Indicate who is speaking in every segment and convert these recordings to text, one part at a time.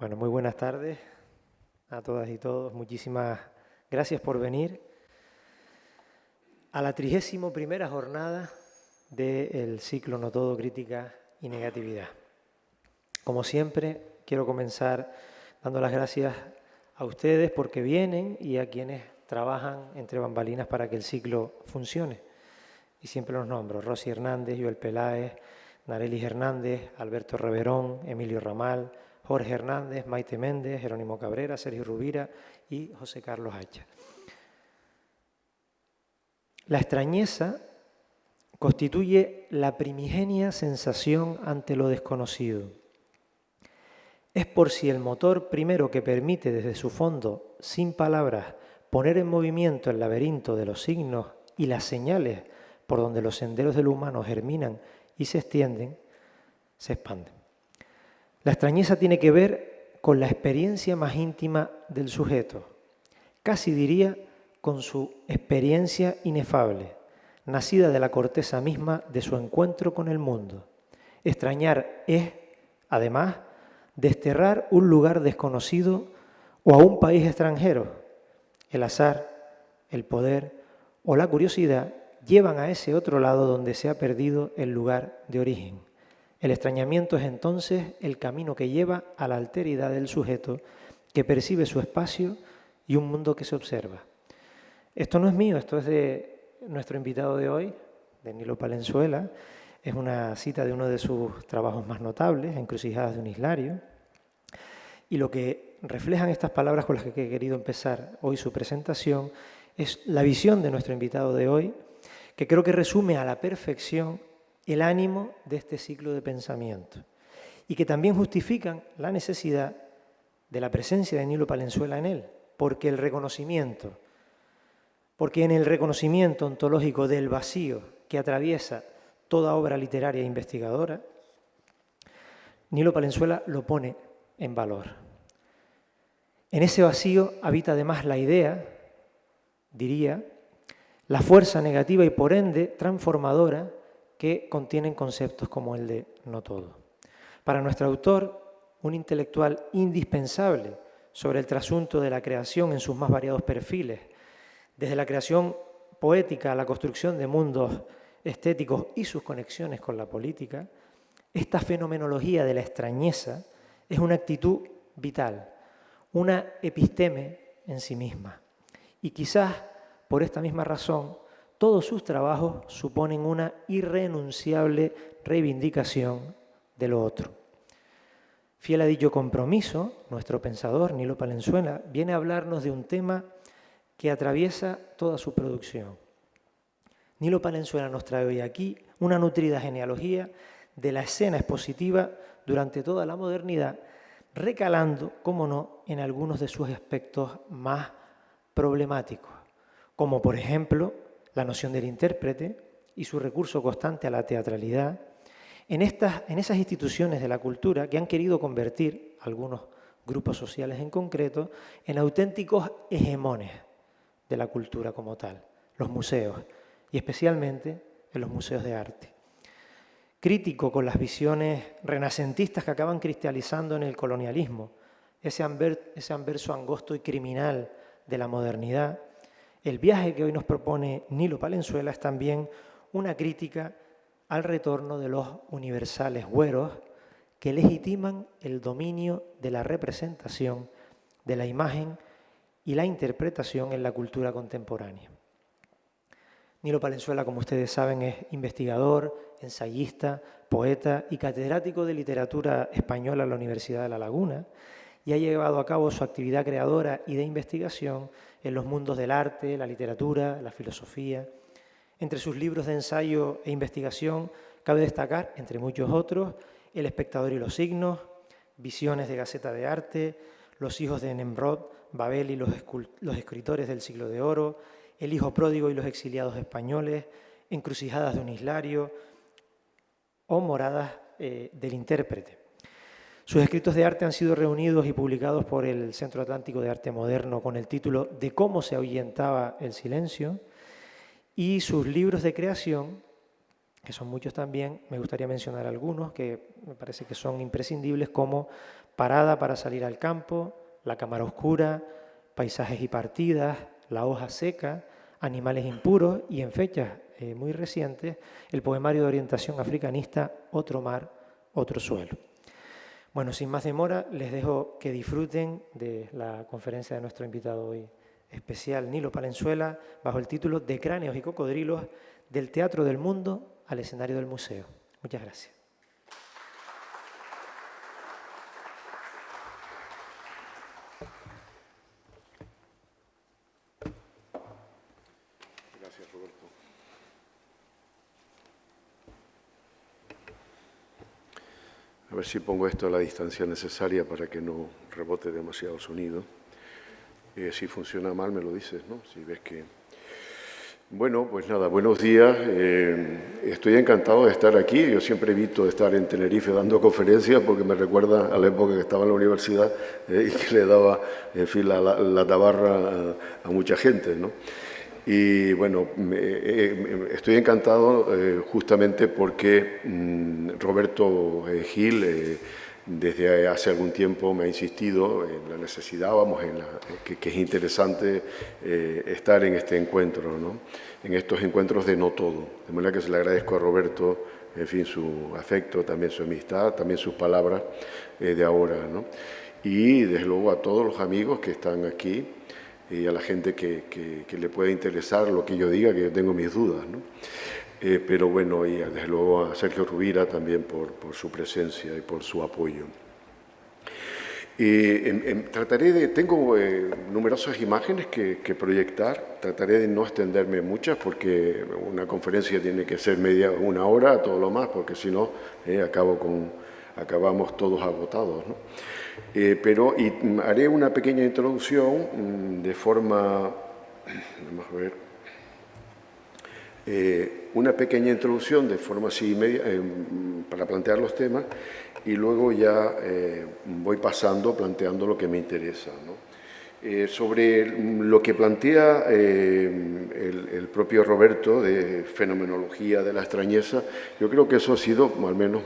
Speaker 1: Bueno, muy buenas tardes a todas y todos. Muchísimas gracias por venir a la 31ª jornada del ciclo No Todo, Crítica y Negatividad. Como siempre, quiero comenzar dando las gracias a ustedes porque vienen y a quienes trabajan entre bambalinas para que el ciclo funcione. Y siempre los nombro: Rosy Hernández, Joel Peláez, Narelis Hernández, Alberto Reverón, Emilio Ramal, Jorge Hernández, Maite Méndez, Jerónimo Cabrera, Sergio Rubira y José Carlos Hacha. La extrañeza constituye la primigenia sensación ante lo desconocido. Es por si el motor primero que permite desde su fondo, sin palabras, poner en movimiento el laberinto de los signos y las señales por donde los senderos del humano germinan y se extienden, se expanden. La extrañeza tiene que ver con la experiencia más íntima del sujeto, casi diría con su experiencia inefable, nacida de la corteza misma de su encuentro con el mundo. Extrañar es, además, desterrar un lugar desconocido o a un país extranjero. El azar, el poder o la curiosidad llevan a ese otro lado donde se ha perdido el lugar de origen. El extrañamiento es entonces el camino que lleva a la alteridad del sujeto que percibe su espacio y un mundo que se observa. Esto no es mío, esto es de nuestro invitado de hoy, de Nilo Palenzuela. Es una cita de uno de sus trabajos más notables, Encrucijadas de un Islario. Y lo que reflejan estas palabras con las que he querido empezar hoy su presentación es la visión de nuestro invitado de hoy, que creo que resume a la perfección el ánimo de este ciclo de pensamiento y que también justifican la necesidad de la presencia de Nilo Palenzuela en él, porque en el reconocimiento ontológico del vacío que atraviesa toda obra literaria e investigadora, Nilo Palenzuela lo pone en valor. En ese vacío habita además la idea, diría, la fuerza negativa y por ende transformadora que contienen conceptos como el de no todo. Para nuestro autor, un intelectual indispensable sobre el trasunto de la creación en sus más variados perfiles, desde la creación poética a la construcción de mundos estéticos y sus conexiones con la política, esta fenomenología de la extrañeza es una actitud vital, una episteme en sí misma. Y quizás por esta misma razón, todos sus trabajos suponen una irrenunciable reivindicación de lo otro. Fiel a dicho compromiso, nuestro pensador, Nilo Palenzuela, viene a hablarnos de un tema que atraviesa toda su producción. Nilo Palenzuela nos trae hoy aquí una nutrida genealogía de la escena expositiva durante toda la modernidad, recalando, cómo no, en algunos de sus aspectos más problemáticos, como por ejemplo la noción del intérprete y su recurso constante a la teatralidad, en esas instituciones de la cultura que han querido convertir algunos grupos sociales en concreto en auténticos hegemones de la cultura como tal, los museos, y especialmente en los museos de arte. Crítico con las visiones renacentistas que acaban cristalizando en el colonialismo, ese anverso angosto y criminal de la modernidad, el viaje que hoy nos propone Nilo Palenzuela es también una crítica al retorno de los universales güeros que legitiman el dominio de la representación, de la imagen y la interpretación en la cultura contemporánea. Nilo Palenzuela, como ustedes saben, es investigador, ensayista, poeta y catedrático de literatura española en la Universidad de La Laguna, y ha llevado a cabo su actividad creadora y de investigación en los mundos del arte, la literatura, la filosofía. Entre sus libros de ensayo e investigación cabe destacar, entre muchos otros, El espectador y los signos, Visiones de Gaceta de Arte, Los hijos de Nemrod, Babel y los escritores del siglo de oro, El hijo pródigo y los exiliados españoles, Encrucijadas de un Islario o Moradas del intérprete. Sus escritos de arte han sido reunidos y publicados por el Centro Atlántico de Arte Moderno con el título de Cómo se ahuyentaba el silencio, y sus libros de creación que son muchos también. Me gustaría mencionar algunos que me parece que son imprescindibles, como Parada para salir al campo, La cámara oscura, Paisajes y partidas, La hoja seca, Animales impuros y, en fechas muy recientes, el poemario de orientación africanista Otro mar, otro suelo. Bueno, sin más demora, les dejo que disfruten de la conferencia de nuestro invitado hoy especial, Nilo Palenzuela, bajo el título De cráneos y cocodrilos, del teatro del mundo al escenario del museo. Muchas gracias.
Speaker 2: Gracias, Roberto. A ver si pongo esto a la distancia necesaria para que no rebote demasiado sonido. Si funciona mal, me lo dices, ¿no? Si ves que... Bueno, pues nada, buenos días. Estoy encantado de estar aquí. Yo siempre evito estar en Tenerife dando conferencias porque me recuerda a la época que estaba en la universidad y que le daba, en fin, la tabarra a mucha gente, ¿no? Y bueno, estoy encantado justamente porque Roberto Gil desde hace algún tiempo me ha insistido en la necesidad, que es interesante estar en este encuentro, ¿no? En estos encuentros de no todo. De manera que se le agradezco a Roberto, en fin, su afecto, también su amistad, también sus palabras de ahora, ¿no? Y desde luego a todos los amigos que están aquí y a la gente que le pueda interesar lo que yo diga, que yo tengo mis dudas, ¿no? Pero bueno, y desde luego a Sergio Rubira también por su presencia y por su apoyo. Tengo numerosas imágenes que proyectar, trataré de no extenderme muchas porque una conferencia tiene que ser una hora, todo lo más, porque si no acabamos todos agotados, ¿no? Pero haré una pequeña introducción de forma, vamos a ver, una pequeña introducción de forma así para plantear los temas y luego ya voy planteando lo que me interesa, ¿no? Sobre lo que plantea el propio Roberto de fenomenología de la extrañeza, yo creo que eso ha sido, al menos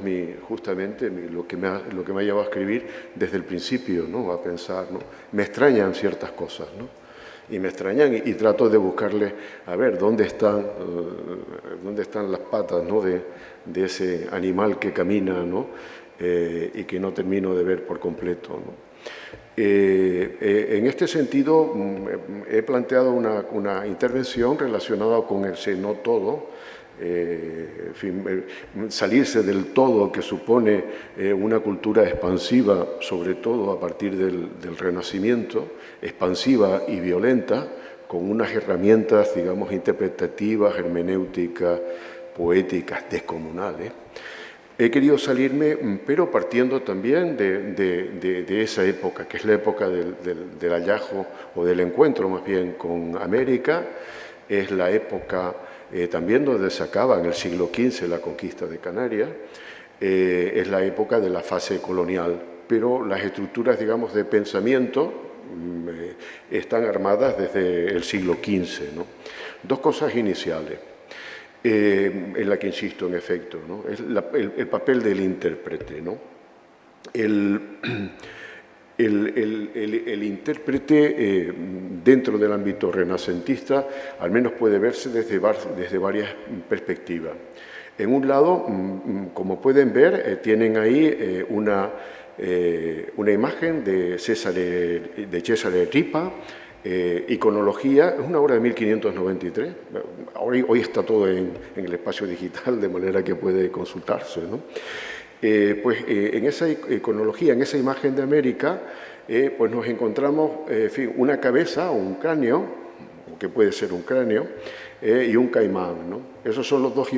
Speaker 2: justamente lo que me ha llevado a escribir desde el principio, ¿no? A pensar, ¿no? Me extrañan ciertas cosas, ¿no? Y me extrañan y trato de buscarle, a ver, ¿dónde están las patas, ¿no? de ese animal que camina, ¿no? Y que no termino de ver por completo, ¿no? En este sentido, he planteado una intervención relacionada con el no todo, en fin, salirse del todo que supone una cultura expansiva, sobre todo a partir del Renacimiento, expansiva y violenta, con unas herramientas, digamos, interpretativas, hermenéuticas, poéticas, descomunales. He querido salirme, pero partiendo también de esa época, que es la época del hallazgo, o del encuentro más bien, con América. Es la época también donde se acaba en el siglo XV la conquista de Canarias. Es la época de la fase colonial, pero las estructuras, digamos, de pensamiento están armadas desde el siglo XV, ¿no? Dos cosas iniciales. En la que insisto, en efecto, ¿no? Es el papel del intérprete, ¿no? El intérprete dentro del ámbito renacentista al menos puede verse desde varias perspectivas. En un lado, como pueden ver, tienen ahí una imagen de Cesare Ripa, Iconología, es una obra de 1593, hoy está todo en el espacio digital, de manera que puede consultarse, ¿no? En esa iconología, en esa imagen de América, pues nos encontramos, en fin, una cabeza o un cráneo, que puede ser un cráneo, y un caimán, ¿no? Esos son los dos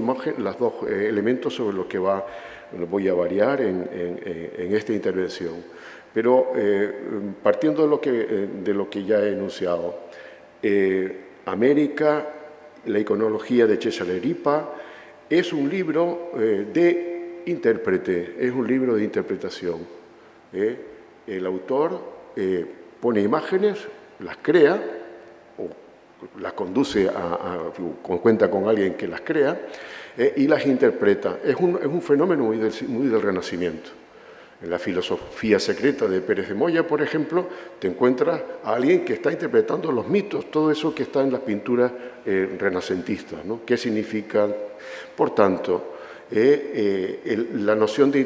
Speaker 2: elementos sobre los que voy a variar en esta intervención. Pero partiendo de lo que ya he enunciado, América, la iconología de Cesare Ripa, es un libro de intérprete, es un libro de interpretación. El autor pone imágenes, las crea, o las conduce, cuenta con alguien que las crea y las interpreta. Es un fenómeno muy del Renacimiento. En la filosofía secreta de Pérez de Moya, por ejemplo, te encuentras a alguien que está interpretando los mitos, todo eso que está en las pinturas renacentistas, ¿no? ¿Qué significan? Por tanto, la noción de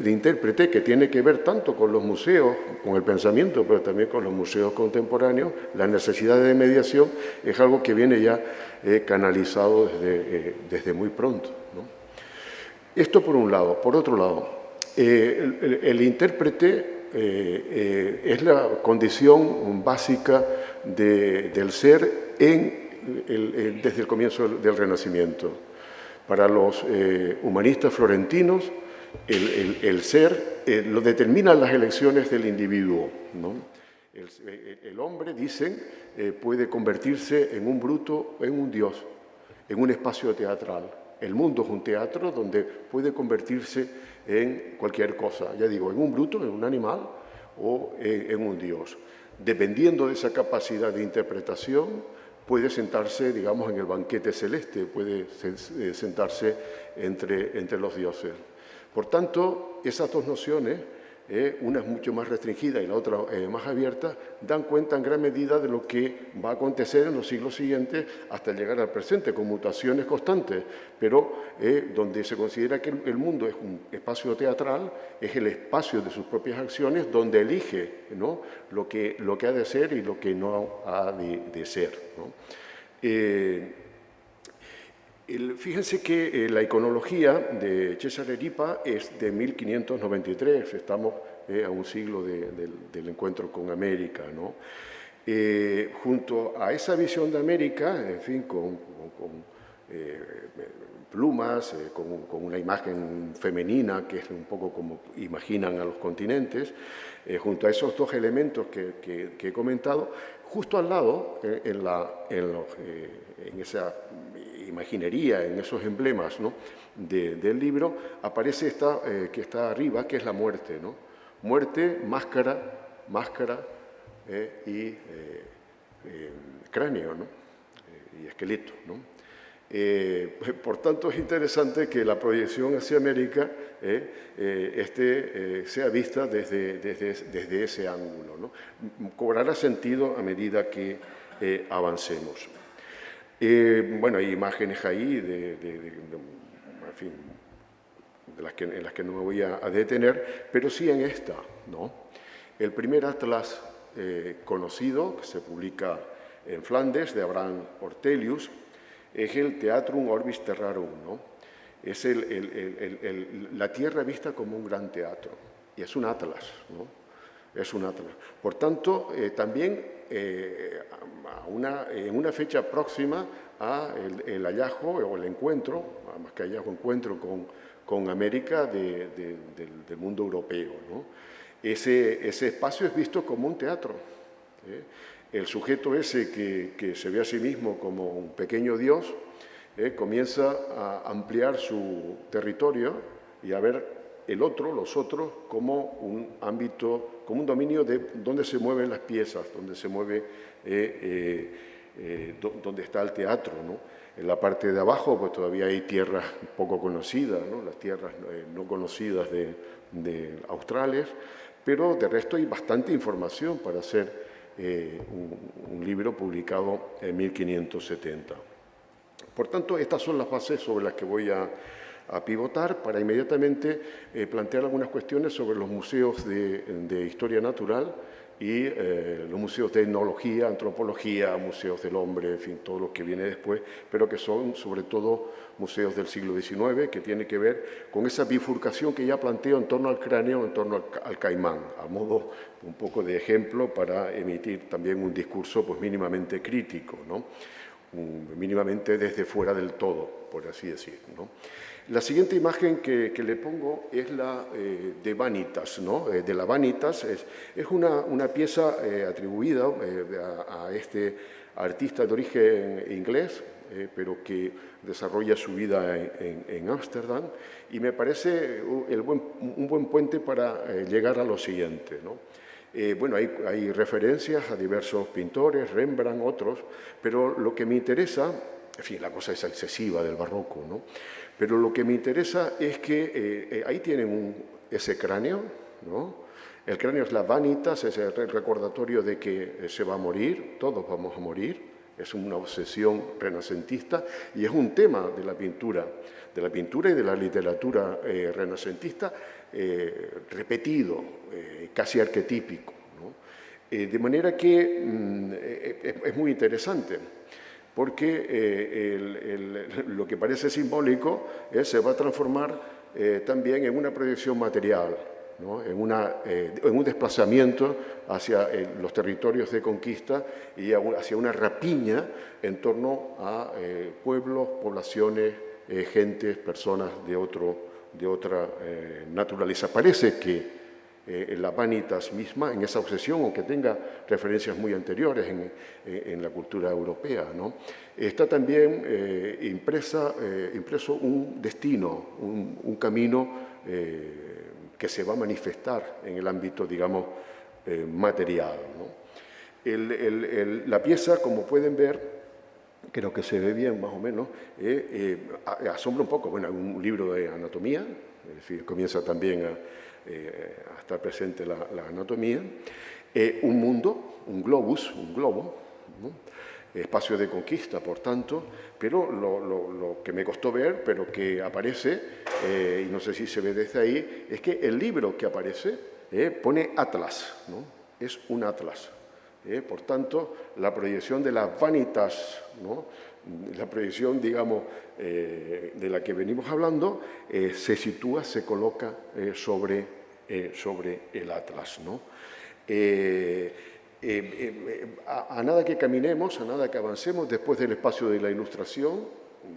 Speaker 2: intérprete, que tiene que ver tanto con los museos, con el pensamiento, pero también con los museos contemporáneos, la necesidad de mediación es algo que viene ya canalizado desde muy pronto, ¿no? Esto por un lado. Por otro lado, el intérprete es la condición básica del ser desde el comienzo del Renacimiento. Para los humanistas florentinos, el ser lo determinan las elecciones del individuo, ¿no? El hombre, dicen, puede convertirse en un bruto o en un dios, en un espacio teatral. El mundo es un teatro donde puede convertirse en cualquier cosa, ya digo, en un bruto, en un animal o en un dios. Dependiendo de esa capacidad de interpretación, puede sentarse, digamos, en el banquete celeste, puede sentarse entre los dioses. Por tanto, esas dos nociones, una es mucho más restringida y la otra más abierta, dan cuenta en gran medida de lo que va a acontecer en los siglos siguientes hasta llegar al presente, con mutaciones constantes, pero donde se considera que el mundo es un espacio teatral, es el espacio de sus propias acciones, donde elige, ¿no?, lo que ha de ser y lo que no ha de ser, ¿no? Fíjense que la iconología de Cesare Ripa es de 1593, estamos a un siglo del encuentro con América, ¿no? Junto a esa visión de América, en fin, con plumas, con una imagen femenina, que es un poco como imaginan a los continentes, junto a esos dos elementos que he comentado, justo al lado, en esa imaginería, en esos emblemas, ¿no?, del libro, aparece esta que está arriba, que es la muerte, ¿no? Muerte, máscara y cráneo, ¿no?, y esqueleto, ¿no? Por tanto, es interesante que la proyección hacia América sea vista desde ese ángulo, ¿no? Cobrará sentido a medida que avancemos. Bueno, hay imágenes ahí en fin, en las que no me voy a detener, pero sí en esta, ¿no? El primer atlas conocido, que se publica en Flandes, de Abraham Ortelius, es el Theatrum Orbis Terrarum, ¿no? Es la Tierra vista como un gran teatro, y es un atlas, ¿no? Es un atlas. Por tanto, también en una fecha próxima el hallazgo o el encuentro, más que hallazgo, encuentro con América del mundo europeo, ¿no? Ese espacio es visto como un teatro, El sujeto ese que se ve a sí mismo como un pequeño dios, comienza a ampliar su territorio y a ver los otros, como un ámbito, como un dominio de donde se mueven las piezas, donde se mueve, donde está el teatro, ¿no? En la parte de abajo, pues todavía hay tierras poco conocidas, ¿no?, las tierras no conocidas de australes, pero de resto hay bastante información para hacer un libro publicado en 1570. Por tanto, estas son las bases sobre las que voy a pivotar para inmediatamente plantear algunas cuestiones sobre los museos de historia natural y los museos de etnología, antropología, museos del hombre, en fin, todo lo que viene después, pero que son sobre todo museos del siglo XIX, que tiene que ver con esa bifurcación que ya planteo en torno al cráneo, en torno al caimán, a modo un poco de ejemplo para emitir también un discurso pues mínimamente crítico, ¿no?, mínimamente desde fuera del todo, por así decir, ¿no? La siguiente imagen que le pongo es la de Vanitas, ¿no? De la Vanitas es una pieza atribuida a este artista de origen inglés, pero que desarrolla su vida en Ámsterdam, y me parece un buen puente para llegar a lo siguiente, ¿no? Bueno, hay referencias a diversos pintores, Rembrandt, otros, pero lo que me interesa, en fin, la cosa es excesiva del barroco, ¿no? Pero lo que me interesa es que ahí tienen ese cráneo, ¿no? El cráneo es la vanitas, es el recordatorio de que se va a morir, todos vamos a morir, es una obsesión renacentista y es un tema de la pintura y de la literatura renacentista repetido, casi arquetípico, ¿no? De manera que es muy interesante, porque lo que parece simbólico se va a transformar también en una proyección material, ¿no? En un desplazamiento hacia los territorios de conquista y hacia una rapiña en torno a pueblos, poblaciones, gentes, personas de otra naturaleza. Parece que la vanitas misma, en esa obsesión, aunque tenga referencias muy anteriores en la cultura europea, ¿no? Está también impreso un destino, un camino que se va a manifestar en el ámbito, digamos, material, ¿no? La pieza, como pueden ver, creo que se ve bien más o menos, asombra un poco. Bueno, un libro de anatomía, es decir, comienza también a estar presente la anatomía, un mundo, un globus, un globo, ¿no? Espacio de conquista, por tanto, pero lo que me costó ver, pero que aparece, y no sé si se ve desde ahí, es que el libro que aparece pone Atlas, ¿no? Es un Atlas. Por tanto, la proyección de las vanitas, ¿no? La proyección, digamos, de la que venimos hablando, se sitúa, se coloca sobre el Atlas, ¿no? A nada que caminemos, a nada que avancemos después del espacio de la Ilustración,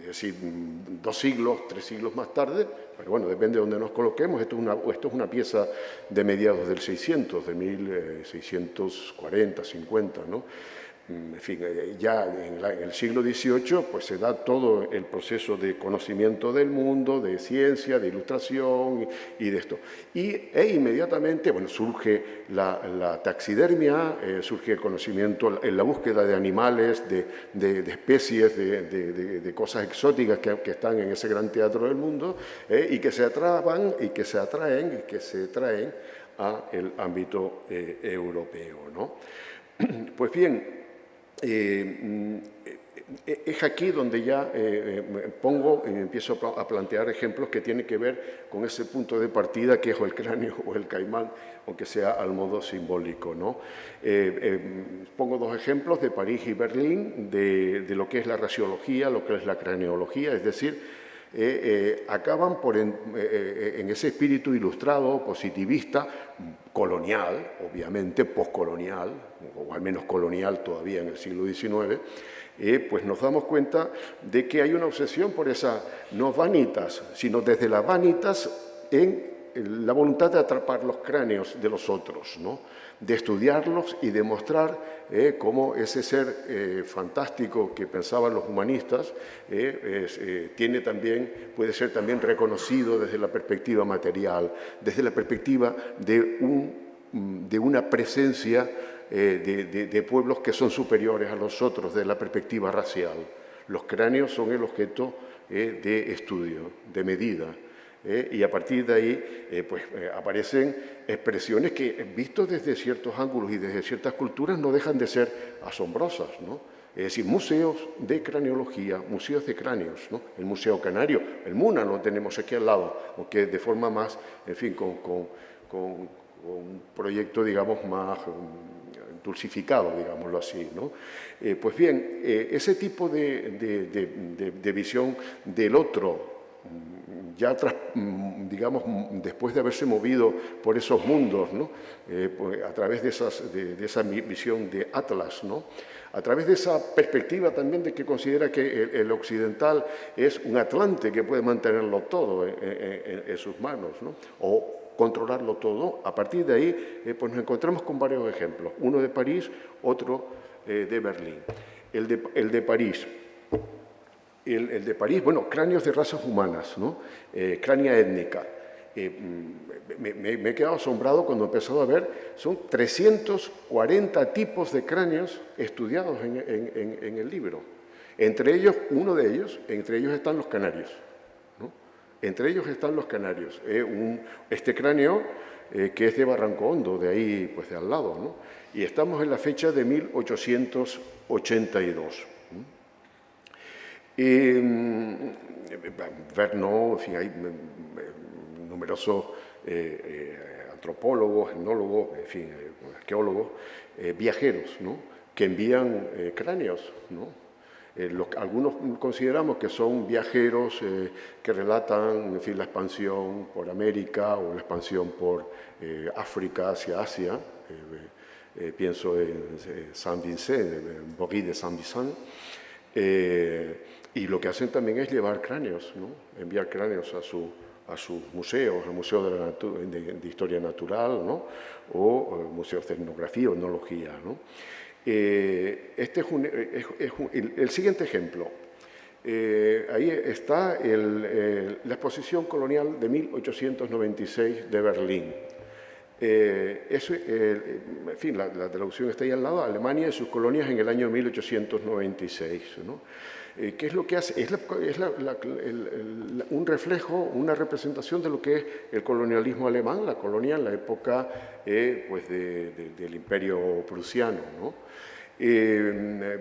Speaker 2: es decir, 2 siglos, 3 siglos más tarde, pero bueno, depende de dónde nos coloquemos, esto es una pieza de mediados del 600, de 1640, 50, ¿no? En fin, ya en el siglo XVIII pues se da todo el proceso de conocimiento del mundo, de ciencia, de ilustración y de esto. E inmediatamente, bueno, surge la taxidermia, surge el conocimiento, la búsqueda de animales, de especies, de cosas exóticas que están en ese gran teatro del mundo y que se atrapan y que se atraen y que se traen al ámbito europeo, ¿no? Pues bien, es aquí donde ya pongo y empiezo a plantear ejemplos que tienen que ver con ese punto de partida que es o el cráneo o el caimán, aunque sea al modo simbólico, ¿no? Pongo 2 ejemplos de París y Berlín, de lo que es la raciología, lo que es la craneología, es decir, acaban en ese espíritu ilustrado, positivista, colonial, obviamente, postcolonial, o al menos colonial todavía en el siglo XIX, pues nos damos cuenta de que hay una obsesión por esa, no vanitas, sino desde las vanitas en la voluntad de atrapar los cráneos de los otros, ¿no? De estudiarlos y de mostrar cómo ese ser fantástico que pensaban los humanistas puede ser también reconocido desde la perspectiva material, desde la perspectiva de una presencia de pueblos que son superiores a los otros, desde la perspectiva racial. Los cráneos son el objeto de estudio, de medida. Y a partir de ahí aparecen expresiones que, vistos desde ciertos ángulos y desde ciertas culturas, no dejan de ser asombrosas, ¿no? Es decir, museos de craneología, museos de cráneos, ¿no? El Museo Canario, el MUNA lo tenemos aquí al lado, aunque de forma más, en fin, con un proyecto, digamos, más dulcificado, digámoslo así, ¿no? Pues bien, ese tipo de visión del otro, ya digamos, después de haberse movido por esos mundos, ¿no? Pues a través de esa visión de Atlas, ¿no? A través de esa perspectiva también de que considera que el occidental es un Atlante que puede mantenerlo todo en sus manos, ¿no? O controlarlo todo. A partir de ahí, pues nos encontramos con varios ejemplos, uno de París, otro de Berlín. El de París. El de París, bueno, cráneos de razas humanas, ¿no? Cránea étnica. me he quedado asombrado cuando he empezado a ver, son 340 tipos de cráneos estudiados en el libro. Entre ellos están los canarios, ¿no? Entre ellos están los canarios. Este cráneo que es de Barranco Hondo, de ahí, pues de al lado, ¿no? Y estamos en la fecha de 1882. Verno, en fin, hay numerosos antropólogos, etnólogos, en fin, arqueólogos, viajeros, ¿no? Que envían cráneos, ¿no? Algunos consideramos que son viajeros que relatan, en fin, la expansión por América o la expansión por África hacia Asia. Pienso en Saint Vincent, en Boris de Saint Vincent. Y lo que hacen también es llevar cráneos, ¿no? Enviar cráneos a sus museos, el Museo de Historia Natural, ¿no? O museos de etnografía o etnología, ¿no? Este es el siguiente ejemplo. Ahí está la exposición colonial de 1896 de Berlín. En fin, la traducción está ahí al lado, Alemania y sus colonias en el año 1896, ¿no? ¿Qué es lo que hace? Es un reflejo, una representación de lo que es el colonialismo alemán, la colonia en la época pues del Imperio Prusiano, ¿no?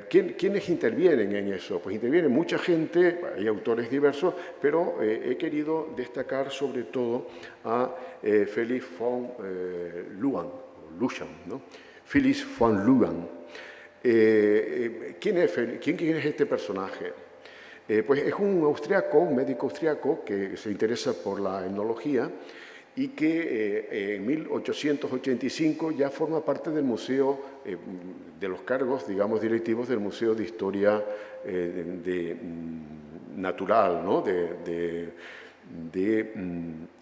Speaker 2: ¿Quiénes intervienen en eso? Pues interviene mucha gente, hay autores diversos, pero he querido destacar sobre todo a Felix von Luhmann, ¿no? Felix von Luhmann. ¿Quién es este personaje? Pues es un austriaco, un médico austriaco que se interesa por la etnología y que en 1885 ya forma parte del museo, de los cargos, digamos, directivos del Museo de Historia Natural, ¿no?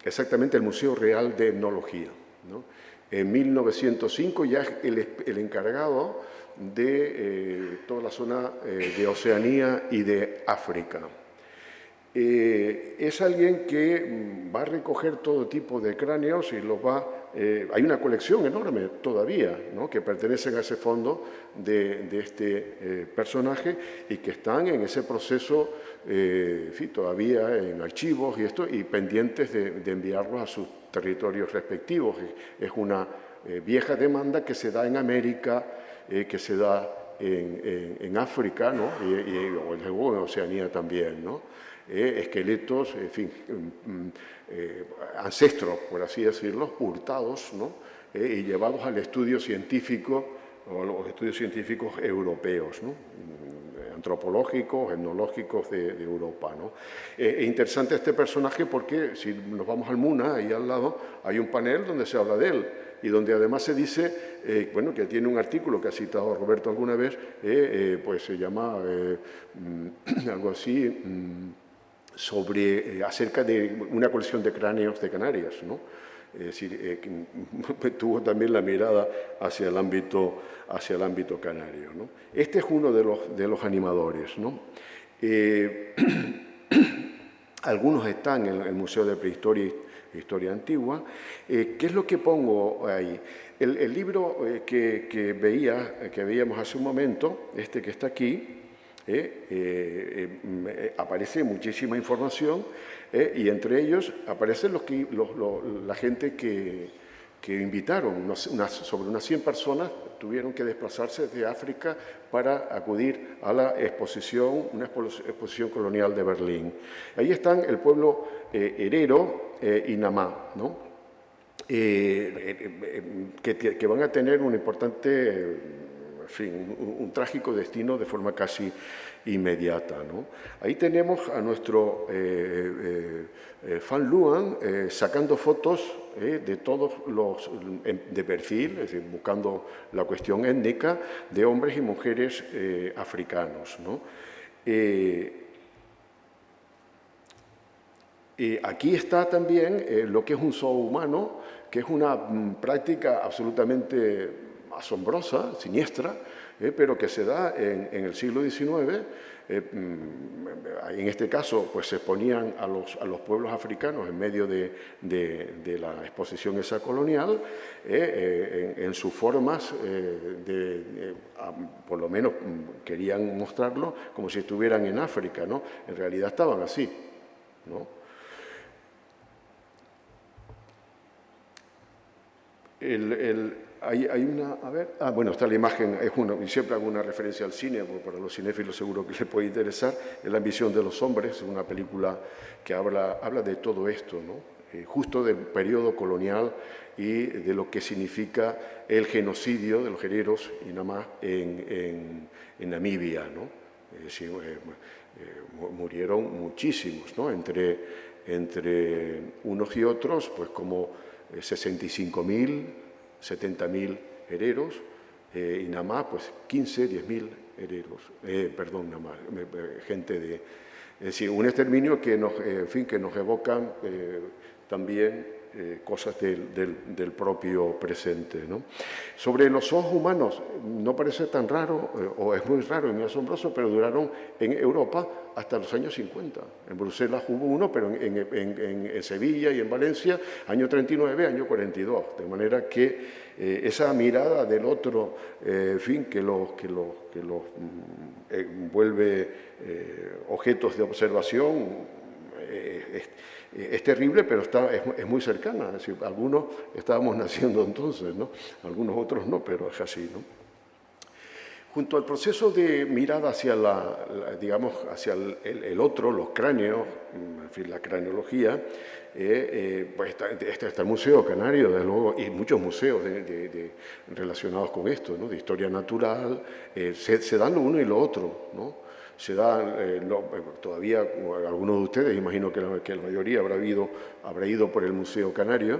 Speaker 2: Exactamente el Museo Real de Etnología, ¿no? En 1905 ya es el encargado de toda la zona de Oceanía y de África. Es alguien que va a recoger todo tipo de cráneos y los va... hay una colección enorme todavía, ¿no? Que pertenecen a ese fondo de este personaje y que están en ese proceso, en fin, todavía en archivos y pendientes de enviarlos a sus territorios respectivos. Es una vieja demanda que se da en América, que se da en África, ¿no? O en Oceanía también, ¿no? Esqueletos, en fin, ancestros, por así decirlo, hurtados, ¿no? Y llevados al estudio científico, o a los estudios científicos europeos, ¿no? Antropológicos, etnológicos de Europa, ¿no? Es interesante este personaje porque si nos vamos al MUNA, ahí al lado, hay un panel donde se habla de él y donde además se dice, bueno, que tiene un artículo que ha citado Roberto alguna vez, pues se llama algo así, acerca de una colección de cráneos de Canarias, ¿no? Es decir, tuvo también la mirada hacia el ámbito canario, ¿no? Este es uno de los animadores, ¿no? Algunos están en el Museo de Prehistoria e Historia Antigua. ¿Qué es lo que pongo ahí? El libro que veíamos hace un momento, este que está aquí, aparece muchísima información y entre ellos aparecen la gente que invitaron, sobre unas 100 personas tuvieron que desplazarse de África para acudir a la exposición, una exposición colonial de Berlín. Ahí están el pueblo herero y Namá, ¿no? Que van a tener un importante, en fin, un trágico destino de forma casi inmediata, ¿no? Ahí tenemos a nuestro Van Luhmann sacando fotos de todos los de perfil, es decir, buscando la cuestión étnica de hombres y mujeres africanos, ¿no? Aquí está también lo que es un zoo humano, que es una práctica absolutamente asombrosa, siniestra, pero que se da en el siglo XIX En este caso, pues se exponían a los pueblos africanos en medio de la exposición esa colonial, en sus formas, por lo menos querían mostrarlo como si estuvieran en África, ¿no? En realidad estaban así, ¿no? Hay una, a ver, bueno, está la imagen, y siempre hago una referencia al cine, porque para los cinéfilos seguro que les puede interesar, es La ambición de los hombres, una película que habla de todo esto, ¿no? Justo del periodo colonial y de lo que significa el genocidio de los guerreros y nada más en Namibia, ¿no? Es decir, murieron muchísimos, ¿no? Entre unos y otros, pues como 65.000, 70.000 hereros, y nada más, pues 15, 10.000 hereros, perdón, nada más, gente de... Es decir, un exterminio que nos, en fin, que nos evocan también cosas del propio presente, ¿no? Sobre los ojos humanos, no parece tan raro, o es muy raro y muy asombroso, pero duraron en Europa hasta los años 50. En Bruselas hubo uno, pero en Sevilla y en Valencia, año 39, año 42. De manera que esa mirada del otro, en fin, que los vuelve objetos de observación, es terrible, pero es muy cercana. Es decir, algunos estábamos naciendo entonces, ¿no? Algunos otros no, pero es así, ¿no? Junto al proceso de mirada hacia digamos, hacia el otro, los cráneos, en fin, la craneología, pues está el Museo Canario, desde luego, y muchos museos relacionados con esto, ¿no? De historia natural, se dan lo uno y lo otro, ¿no? Se da, todavía algunos de ustedes, imagino que la mayoría habrá ido por el Museo Canario,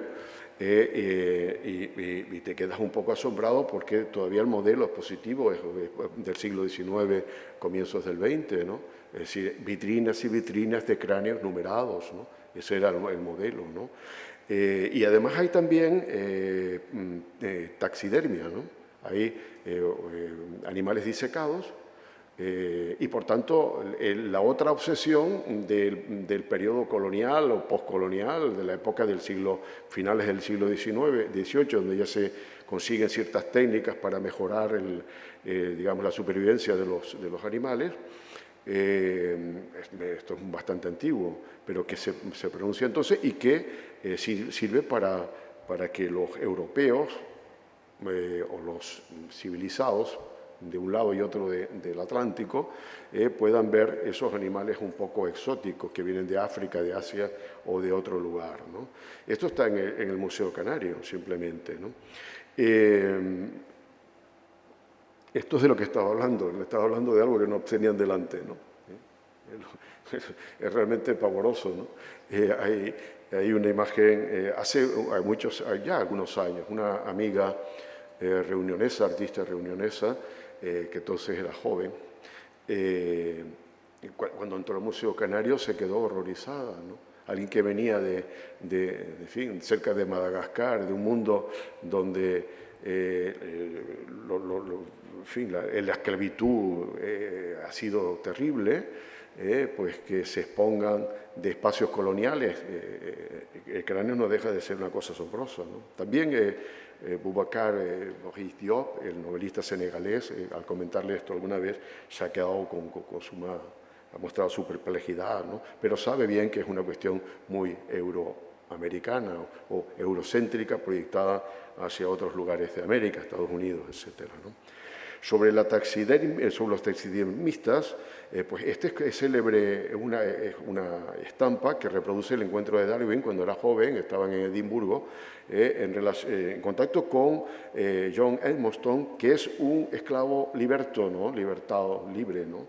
Speaker 2: y te quedas un poco asombrado porque todavía el modelo expositivo es del siglo XIX, comienzos del XX, ¿no? Es decir, vitrinas y vitrinas de cráneos numerados, ¿no? Ese era el modelo, ¿no? Y además hay también taxidermia, ¿no? Hay animales disecados. Y por tanto, la otra obsesión del periodo colonial o postcolonial, de la época del finales del siglo XVIII, donde ya se consiguen ciertas técnicas para mejorar digamos, la supervivencia de los animales, esto es bastante antiguo, pero que se pronuncia entonces y que sirve para que los europeos o los civilizados de un lado y otro del Atlántico, puedan ver esos animales un poco exóticos que vienen de África, de Asia o de otro lugar, ¿no? Esto está en el Museo Canario, simplemente, ¿no? Esto es de lo que estaba hablando, le estaba hablando de algo que no tenían delante, ¿no? Es realmente pavoroso, ¿no? Hay una imagen, hace ya algunos años, una amiga reunionesa, artista reunionesa, que entonces era joven, cuando entró al Museo Canario se quedó horrorizada, ¿no? Alguien que venía en fin, cerca de Madagascar, de un mundo donde en fin, la esclavitud ha sido terrible, pues que se expongan de espacios coloniales. El cráneo no deja de ser una cosa asombrosa, ¿no? También Boubacar Boris Diop, el novelista senegalés, al comentarle esto alguna vez, se ha quedado ha mostrado su perplejidad, ¿no? Pero sabe bien que es una cuestión muy euroamericana o eurocéntrica, proyectada hacia otros lugares de América, Estados Unidos, etcétera, ¿no? Sobre los taxidermistas, pues es célebre una estampa que reproduce el encuentro de Darwin cuando era joven, estaban en Edimburgo, en contacto con John Edmonston, que es un esclavo liberto, ¿no? Libertado, libre, ¿no?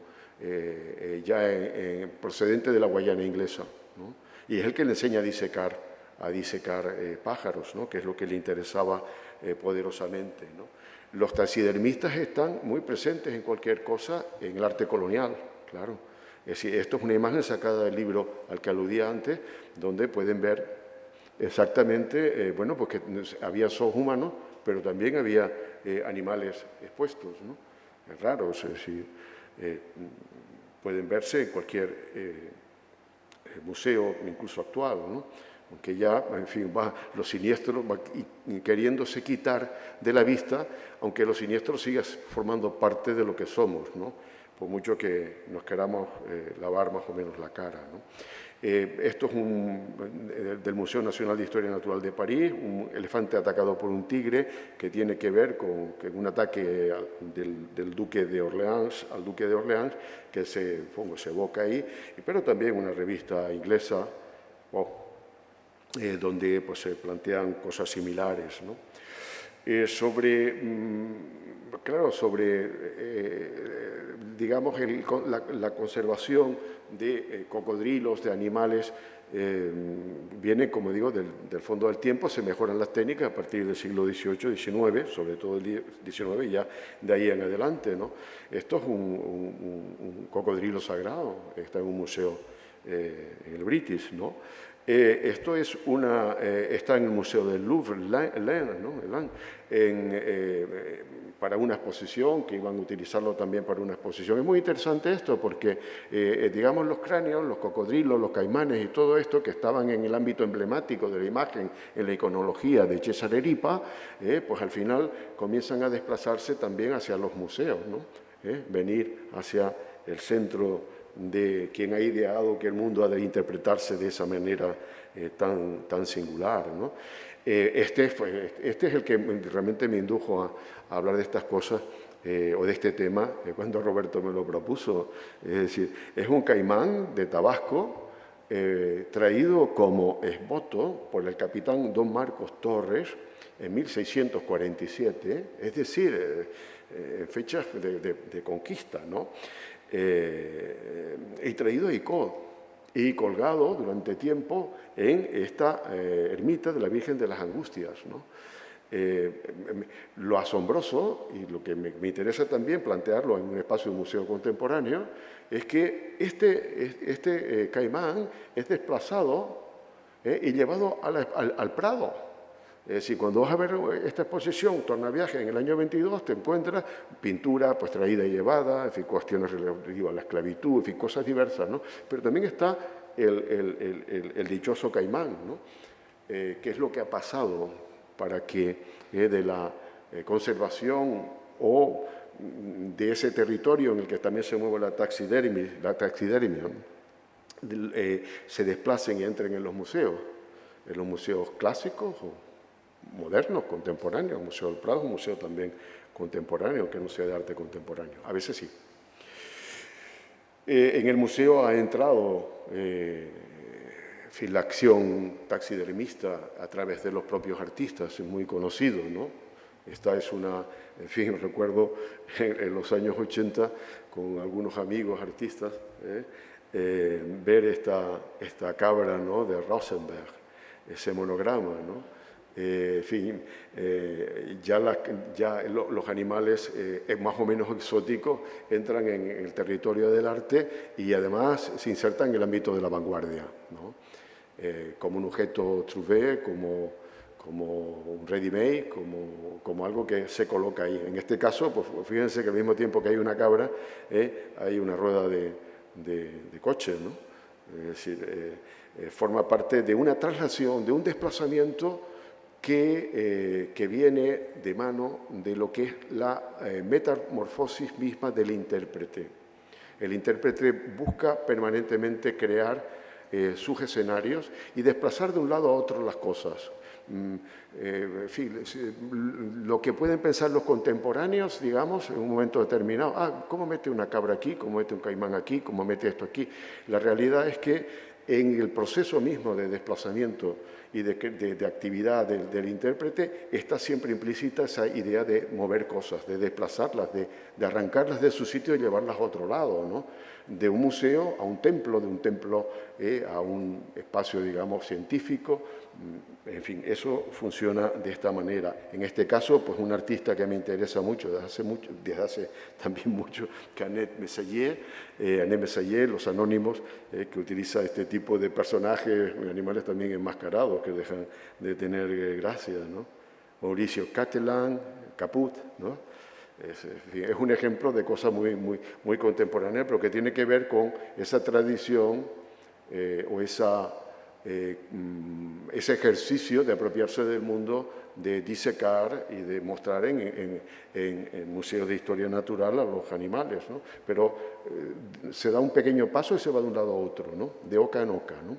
Speaker 2: Procedente de la Guayana inglesa, ¿no? Y es el que le enseña a disecar pájaros, ¿no? Que es lo que le interesaba poderosamente, ¿no? Los taxidermistas están muy presentes en cualquier cosa en el arte colonial, claro. Es decir, esto es una imagen sacada del libro al que aludía antes, donde pueden ver exactamente, bueno, pues que había zoos humanos, pero también había animales expuestos, ¿no? Es raro, es decir, pueden verse en cualquier museo, incluso actual, ¿no? Aunque ya, en fin, los siniestros queriéndose quitar de la vista, aunque los siniestros sigan formando parte de lo que somos, ¿no? Por mucho que nos queramos lavar más o menos la cara, ¿no? Esto es del Museo Nacional de Historia Natural de París, un elefante atacado por un tigre, que tiene que ver con un ataque del duque de Orleans, al duque de Orleans, que se evoca ahí, pero también una revista inglesa, donde pues, se plantean cosas similares, ¿no? Digamos, la conservación de cocodrilos, de animales, viene, como digo, del fondo del tiempo. Se mejoran las técnicas a partir del siglo XVIII, XIX, sobre todo el XIX, y ya de ahí en adelante, ¿no? Esto es un cocodrilo sagrado, está en un museo en el British, ¿no? Esto es está en el Museo del Louvre, para una exposición, que iban a utilizarlo también para una exposición. Es muy interesante esto porque, digamos, los cráneos, los cocodrilos, los caimanes y todo esto que estaban en el ámbito emblemático de la imagen, en la iconología de Cesare Ripa, pues al final comienzan a desplazarse también hacia los museos, ¿no? Venir hacia el centro de quien ha ideado que el mundo ha de interpretarse de esa manera tan singular, ¿no? Este es el que realmente me indujo a hablar de estas cosas, o de este tema, cuando Roberto me lo propuso. Es decir, es un caimán de Tabasco, traído como esboto por el capitán Don Marcos Torres en 1647, es decir, fechas de conquista, ¿no? Y traído y colgado durante tiempo en esta ermita de la Virgen de las Angustias, ¿no? Lo asombroso, y lo que me interesa también plantearlo en un espacio de museo contemporáneo, es que este caimán es desplazado y llevado al Prado. Es decir, cuando vas a ver esta exposición, Tornaviaje, en el año 22, te encuentras pintura pues, traída y llevada, en fin, cuestiones relativas a la esclavitud, en fin, cosas diversas, ¿no? Pero también está el dichoso caimán, ¿no? ¿Qué es lo que ha pasado para que de la conservación o de ese territorio en el que también se mueve la taxidermia, se desplacen y entren en los museos clásicos o modernos, contemporáneos? El Museo del Prado es un museo también contemporáneo, que no sea de arte contemporáneo. A veces sí. En el museo ha entrado la acción taxidermista a través de los propios artistas, es muy conocido, ¿no? Esta es en fin, recuerdo en los años 80, con algunos amigos artistas, ver esta cabra, ¿no?, de Rosenberg, ese monograma, ¿no? En fin, los animales más o menos exóticos entran en el territorio del arte y además se insertan en el ámbito de la vanguardia, ¿no? Como un objeto trouvé, como un ready-made, como algo que se coloca ahí. En este caso, pues fíjense que al mismo tiempo que hay una cabra, hay una rueda de coche, ¿no? Es decir, forma parte de una traslación, de un desplazamiento que viene de mano de lo que es la metamorfosis misma del intérprete. El intérprete busca permanentemente crear sus escenarios y desplazar de un lado a otro las cosas. En fin, lo que pueden pensar los contemporáneos, digamos, en un momento determinado, ¿cómo mete una cabra aquí? ¿Cómo mete un caimán aquí? ¿Cómo mete esto aquí? La realidad es que en el proceso mismo de desplazamiento y de actividad del intérprete está siempre implícita esa idea de mover cosas, de desplazarlas, de arrancarlas de su sitio y llevarlas a otro lado, ¿no? De un museo a un templo, de un templo a un espacio, digamos, científico. En fin, eso funciona de esta manera. En este caso, pues un artista que me interesa mucho, desde hace también mucho, que Annette Messayer, Los Anónimos, que utiliza este tipo de personajes, animales también enmascarados, que dejan de tener gracia, ¿no? Mauricio Cattelan, Caput, ¿no? Es un ejemplo de cosa muy contemporánea, pero que tiene que ver con esa tradición o ese ejercicio de apropiarse del mundo, de disecar y de mostrar en museos de historia natural a los animales, ¿no? Pero se da un pequeño paso y se va de un lado a otro, ¿no? De oca en oca, ¿no?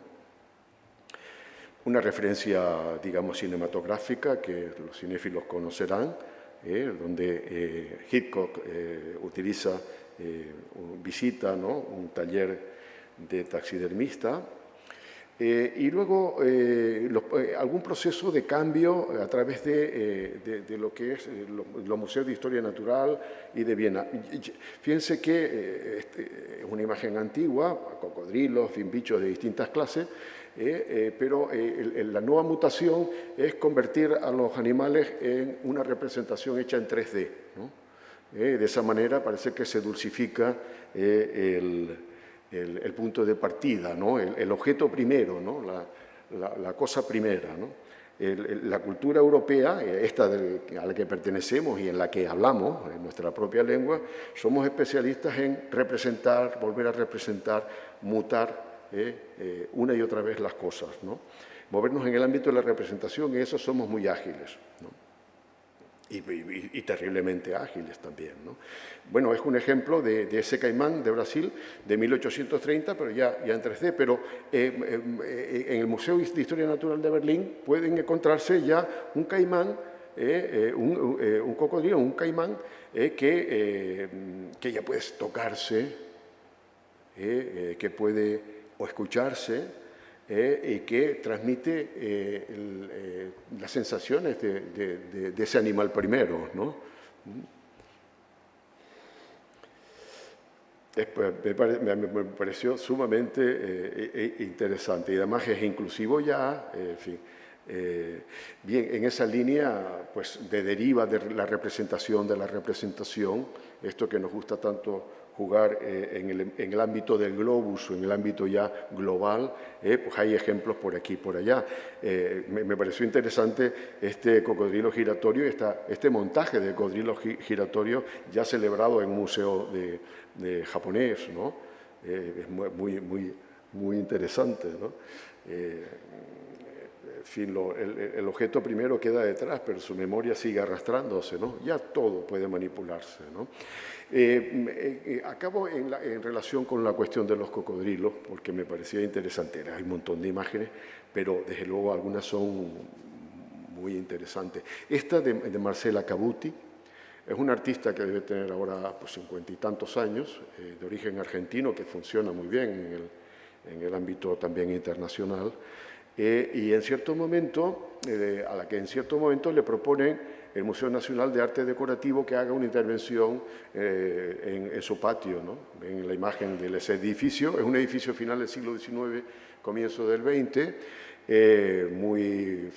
Speaker 2: Una referencia, digamos, cinematográfica que los cinéfilos conocerán, donde Hitchcock visita, ¿no?, un taller de taxidermista, y luego algún proceso de cambio a través de lo que es los museos de historia natural y de Viena. Fíjense que es una imagen antigua, cocodrilos, bichos de distintas clases, pero la nueva mutación es convertir a los animales en una representación hecha en 3D, ¿no? De esa manera parece que se dulcifica el punto de partida, ¿no? El objeto primero, ¿no? La cosa primera, ¿no? La cultura europea, esta a la que pertenecemos y en la que hablamos, en nuestra propia lengua, somos especialistas en representar, volver a representar, mutar una y otra vez las cosas, ¿no? Movernos en el ámbito de la representación, en eso somos muy ágiles, ¿no? Y terriblemente ágiles también, ¿no? Bueno, es un ejemplo de ese caimán de Brasil de 1830, pero ya en 3D, pero en el Museo de Historia Natural de Berlín pueden encontrarse ya un caimán, un cocodrilo, un caimán que ya puede tocarse, que puede o escucharse, y que transmite las sensaciones de ese animal primero, ¿no? Me pareció sumamente interesante y además es inclusivo ya, en fin. Bien, en esa línea pues, de deriva de la representación, esto que nos gusta tanto jugar en el ámbito del globus o en el ámbito ya global, pues hay ejemplos por aquí y por allá. Me pareció interesante este cocodrilo giratorio, este montaje de cocodrilo giratorio ya celebrado en un museo de japonés, ¿no? Es muy interesante, ¿no? En fin, el objeto primero queda detrás, pero su memoria sigue arrastrándose, ¿no? Ya todo puede manipularse, ¿no? Acabo en relación con la cuestión de los cocodrilos, porque me parecía interesante. Hay un montón de imágenes, pero desde luego algunas son muy interesantes. Esta de Marcela Cabuti es una artista que debe tener ahora pues, 50 y tantos años, de origen argentino, que funciona muy bien en el ámbito también internacional. Y en cierto momento, a la que en cierto momento le proponen el Museo Nacional de Arte Decorativo que haga una intervención en su patio, ¿no? En la imagen de ese edificio. Es un edificio final del siglo XIX, comienzo del XX, muy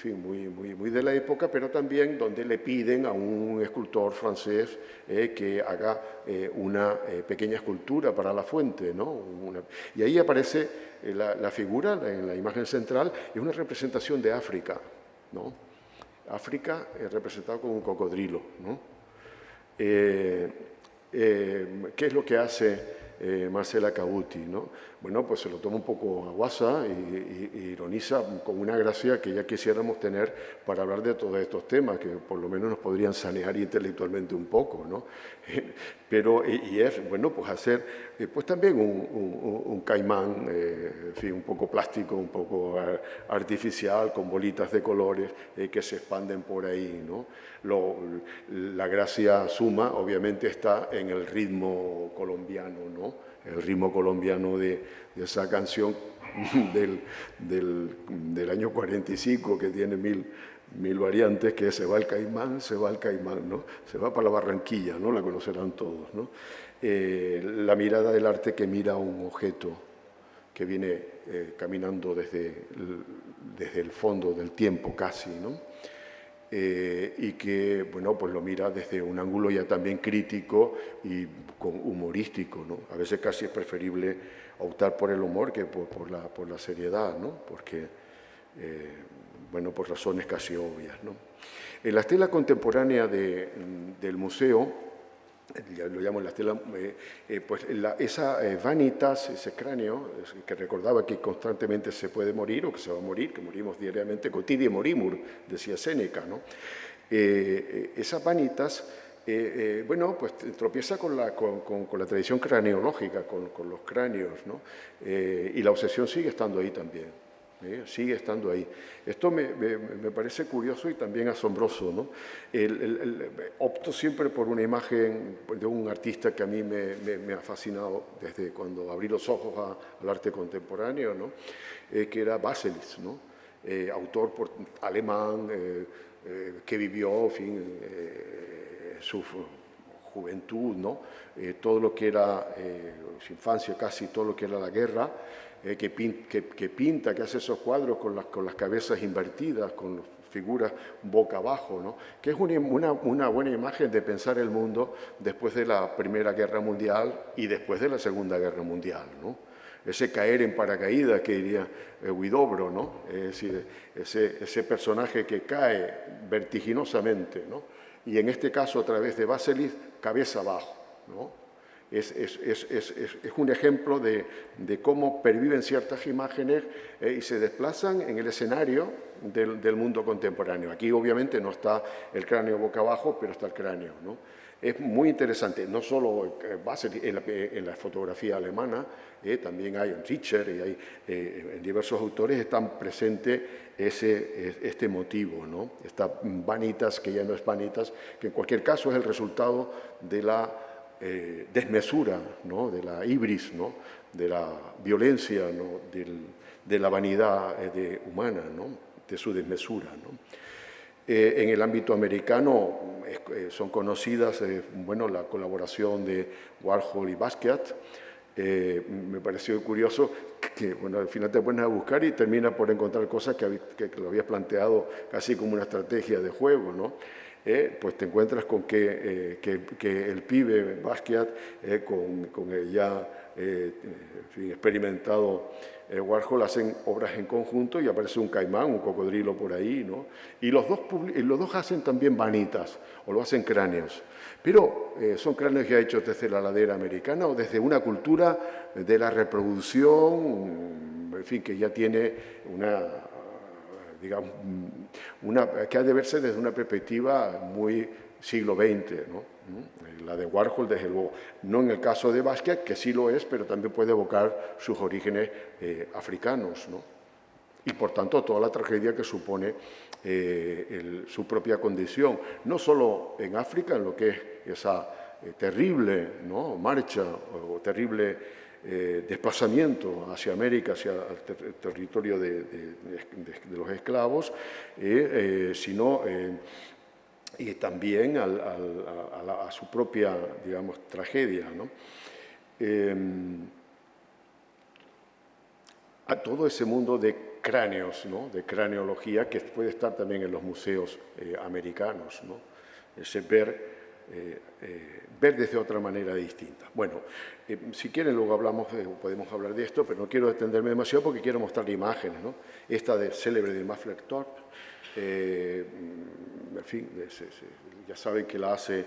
Speaker 2: de la época, pero también donde le piden a un escultor francés que haga una pequeña escultura para la fuente, ¿no? Y ahí aparece la figura, en la imagen central, es una representación de África, ¿no? África representado con un cocodrilo, ¿no? ¿Qué es lo que hace Marcela Cabuti, ¿no? Bueno, pues se lo toma un poco a guasa y ironiza con una gracia que ya quisiéramos tener para hablar de todos estos temas, que por lo menos nos podrían sanear intelectualmente un poco, ¿no? Pero, y es, bueno, pues hacer, pues también un caimán, en fin, un poco plástico, un poco artificial, con bolitas de colores que se expanden por ahí, ¿no? La gracia suma, obviamente, está en el ritmo colombiano, ¿no? El ritmo colombiano de esa canción del año 45, que tiene mil variantes, que es se va el caimán, ¿no? Se va para la Barranquilla, ¿no? La conocerán todos, ¿no? La mirada del arte que mira un objeto que viene caminando desde el fondo del tiempo casi, ¿no? Y que, bueno, pues lo mira desde un ángulo ya también crítico y humorístico, ¿no? A veces casi es preferible optar por el humor que por la seriedad, ¿no? Porque, bueno, por razones casi obvias, ¿no? En la estela contemporánea del museo ya lo llamo la estela, pues esa vanitas, ese cráneo, que recordaba que constantemente se puede morir o que se va a morir, que morimos diariamente, quotidie morimur, decía Séneca, ¿no? Esa vanitas, bueno, pues tropieza con la tradición craneológica, con los cráneos, ¿no? Y la obsesión sigue estando ahí también. Sigue estando ahí. Esto me parece curioso y también asombroso, ¿no? Opto siempre por una imagen de un artista que a mí me ha fascinado desde cuando abrí los ojos al arte contemporáneo, ¿no? Que era Baselis, ¿no? Autor alemán que vivió, en fin, su juventud, ¿no? Todo lo que era su infancia, casi todo lo que era la guerra, que pinta, que hace esos cuadros con las cabezas invertidas, con las figuras boca abajo, ¿no? Que es una buena imagen de pensar el mundo después de la Primera Guerra Mundial y después de la Segunda Guerra Mundial, ¿no? Ese caer en paracaídas que diría Huidobro, ¿no? Es decir, ese personaje que cae vertiginosamente, ¿no? Y en este caso, a través de Baselis, cabeza abajo, ¿no? Es un ejemplo de cómo perviven ciertas imágenes y se desplazan en el escenario del mundo contemporáneo. Aquí obviamente no está el cráneo boca abajo, pero está el cráneo, ¿no? Es muy interesante, no solo en la fotografía alemana, también hay en Richter y hay en diversos autores están presentes este motivo, ¿no? Esta vanitas, que ya no es vanitas, que en cualquier caso es el resultado de la desmesura, ¿no? De la ibris, ¿no? De la violencia, ¿no? De la vanidad humana, ¿no? De su desmesura, ¿no? En el ámbito americano son conocidas bueno, la colaboración de Warhol y Basquiat. Me pareció curioso que bueno, al final te pones a buscar y terminas por encontrar cosas que lo habías planteado casi como una estrategia de juego, ¿no? Pues te encuentras con que el pibe Basquiat, con el ya en fin, experimentado Warhol, hacen obras en conjunto y aparece un caimán, un cocodrilo por ahí, ¿no? Y los dos hacen también vanitas, o lo hacen cráneos. Pero son cráneos ya hechos desde la ladera americana o desde una cultura de la reproducción, en fin, que ya tiene digamos, que ha de verse desde una perspectiva muy siglo XX, ¿no? La de Warhol, desde luego, no en el caso de Basquiat, que sí lo es, pero también puede evocar sus orígenes africanos, ¿no? Y por tanto toda la tragedia que supone su propia condición, no solo en África, en lo que es esa terrible, ¿no? Marcha o terrible desplazamiento hacia América, hacia el territorio de los esclavos, sino y también a su propia, digamos, tragedia, ¿no? A todo ese mundo de cráneos, ¿no? De craneología que puede estar también en los museos americanos, ¿no? Ese ver desde otra manera distinta. Bueno, si quieren luego podemos hablar de esto, pero no quiero extenderme demasiado porque quiero mostrar imágenes, ¿no? Esta célebre de Mafferthorpe, en fin, ya saben que la hace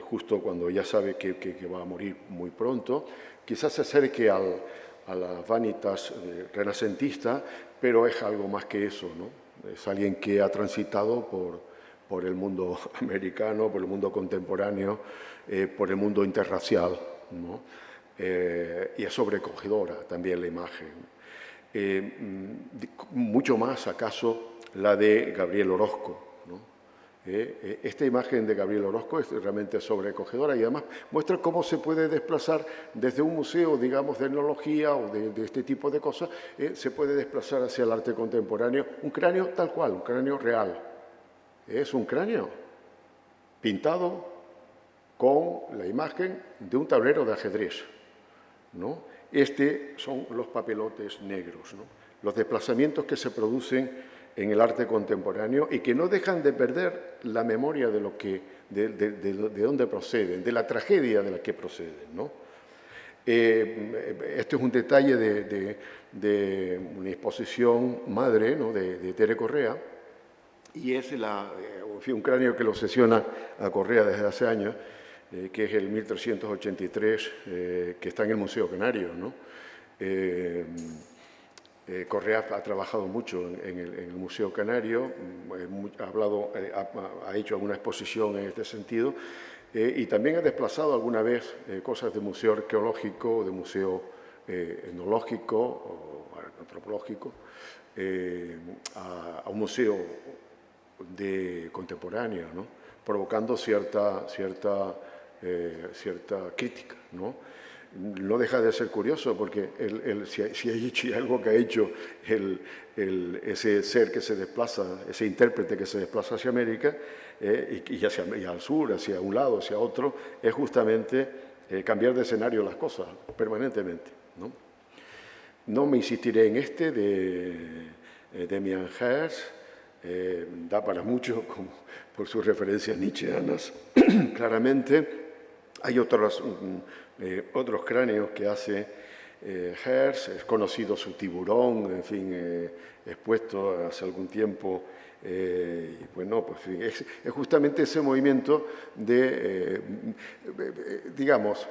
Speaker 2: justo cuando ya sabe que va a morir muy pronto. Quizás se acerque a las vanitas renacentista, pero es algo más que eso, ¿no? Es alguien que ha transitado por el mundo americano, por el mundo contemporáneo, por el mundo interracial, ¿no? Y es sobrecogedora también la imagen. Mucho más, acaso, la de Gabriel Orozco, ¿no? Esta imagen de Gabriel Orozco es realmente sobrecogedora y además muestra cómo se puede desplazar desde un museo, digamos, de etnología o de este tipo de cosas, se puede desplazar hacia el arte contemporáneo. Un cráneo tal cual, un cráneo real. Es un cráneo pintado con la imagen de un tablero de ajedrez, ¿no? Son los papelotes negros, ¿no? Los desplazamientos que se producen en el arte contemporáneo y que no dejan de perder la memoria de dónde proceden, de la tragedia de la que proceden, ¿no? Este es un detalle de una exposición madre, ¿no? de Tere Correa, y es un cráneo que lo obsesiona a Correa desde hace años, que es el 1383, que está en el Museo Canario, ¿no? Correa ha trabajado mucho en el Museo Canario, ha hecho alguna exposición en este sentido, y también ha desplazado alguna vez cosas de museo arqueológico, de museo etnológico o antropológico, a un museo contemporáneo, ¿no? Provocando cierta crítica, ¿no? No deja de ser curioso porque si hay algo que ha hecho ese ser que se desplaza, ese intérprete que se desplaza hacia América y al sur, hacia un lado, hacia otro, es justamente cambiar de escenario las cosas permanentemente, ¿no? No me insistiré en este de Damien Hirst, da para mucho por sus referencias nietzscheanas, claramente. Hay otros cráneos que hace Hirst, es conocido su tiburón, en fin, expuesto hace algún tiempo. Bueno, pues es justamente ese movimiento de, digamos,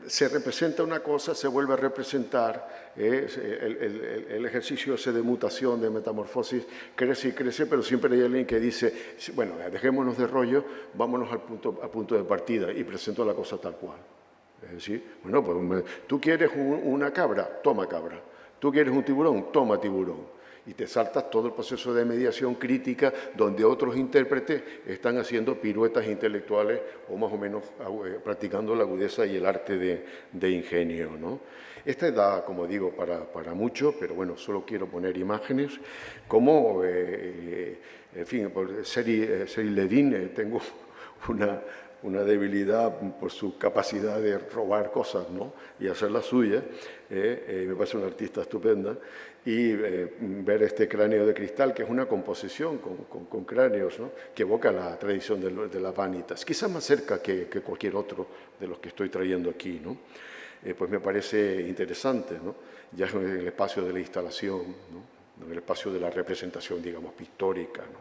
Speaker 2: se representa una cosa, se vuelve a representar, el ejercicio ese de mutación, de metamorfosis, crece y crece, pero siempre hay alguien que dice, bueno, dejémonos de rollo, vámonos al punto de partida y presento la cosa tal cual. Es decir, bueno, pues tú quieres una cabra, toma cabra. Tú quieres un tiburón, toma tiburón. Y te saltas todo el proceso de mediación crítica donde otros intérpretes están haciendo piruetas intelectuales o más o menos practicando la agudeza y el arte de ingenio, ¿no? Esta da, como digo, para mucho, pero bueno, solo quiero poner imágenes. Como, en fin, por Cyril Ledin tengo una debilidad por su capacidad de robar cosas, ¿no? Y hacerlas suyas. Me parece una artista estupenda. Y ver este cráneo de cristal, que es una composición con cráneos, ¿no? Que evoca la tradición de las vanitas, quizás más cerca que cualquier otro de los que estoy trayendo aquí, ¿no? Pues me parece interesante, ¿no? Ya en el espacio de la instalación, ¿no? En el espacio de la representación, digamos, pictórica, ¿no?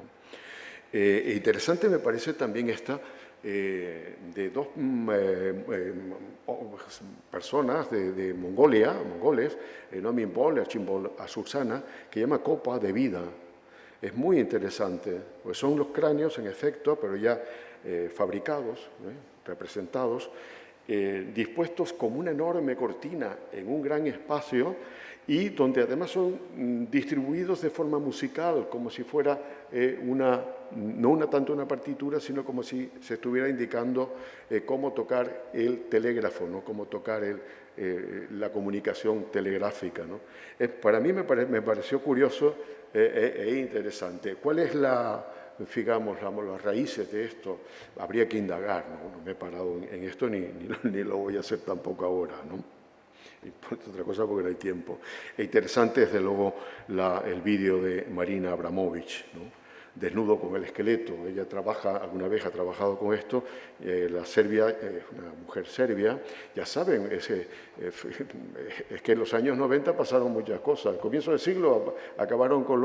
Speaker 2: Interesante me parece también esta de dos personas de mongoles, Nomin Bol y Archimbol Asursana, que llama Copa de Vida. Es muy interesante, pues son los cráneos en efecto, pero ya fabricados, representados, dispuestos como una enorme cortina en un gran espacio y donde además son distribuidos de forma musical, como si fuera no tanto una partitura, sino como si se estuviera indicando cómo tocar el telégrafo, ¿no? Cómo tocar la comunicación telegráfica, ¿no? Para mí me pareció curioso e interesante. ¿Cuál es digamos, las raíces de esto? Habría que indagar, ¿no? No me he parado en esto ni lo voy a hacer tampoco ahora, ¿no? Y por otra cosa porque no hay tiempo. E interesante, desde luego, el vídeo de Marina Abramovich, ¿no? Desnudo con el esqueleto. Ella alguna vez ha trabajado con esto. La serbia, una mujer serbia, ya saben, es que en los años 90 pasaron muchas cosas. Al comienzo del siglo acabaron con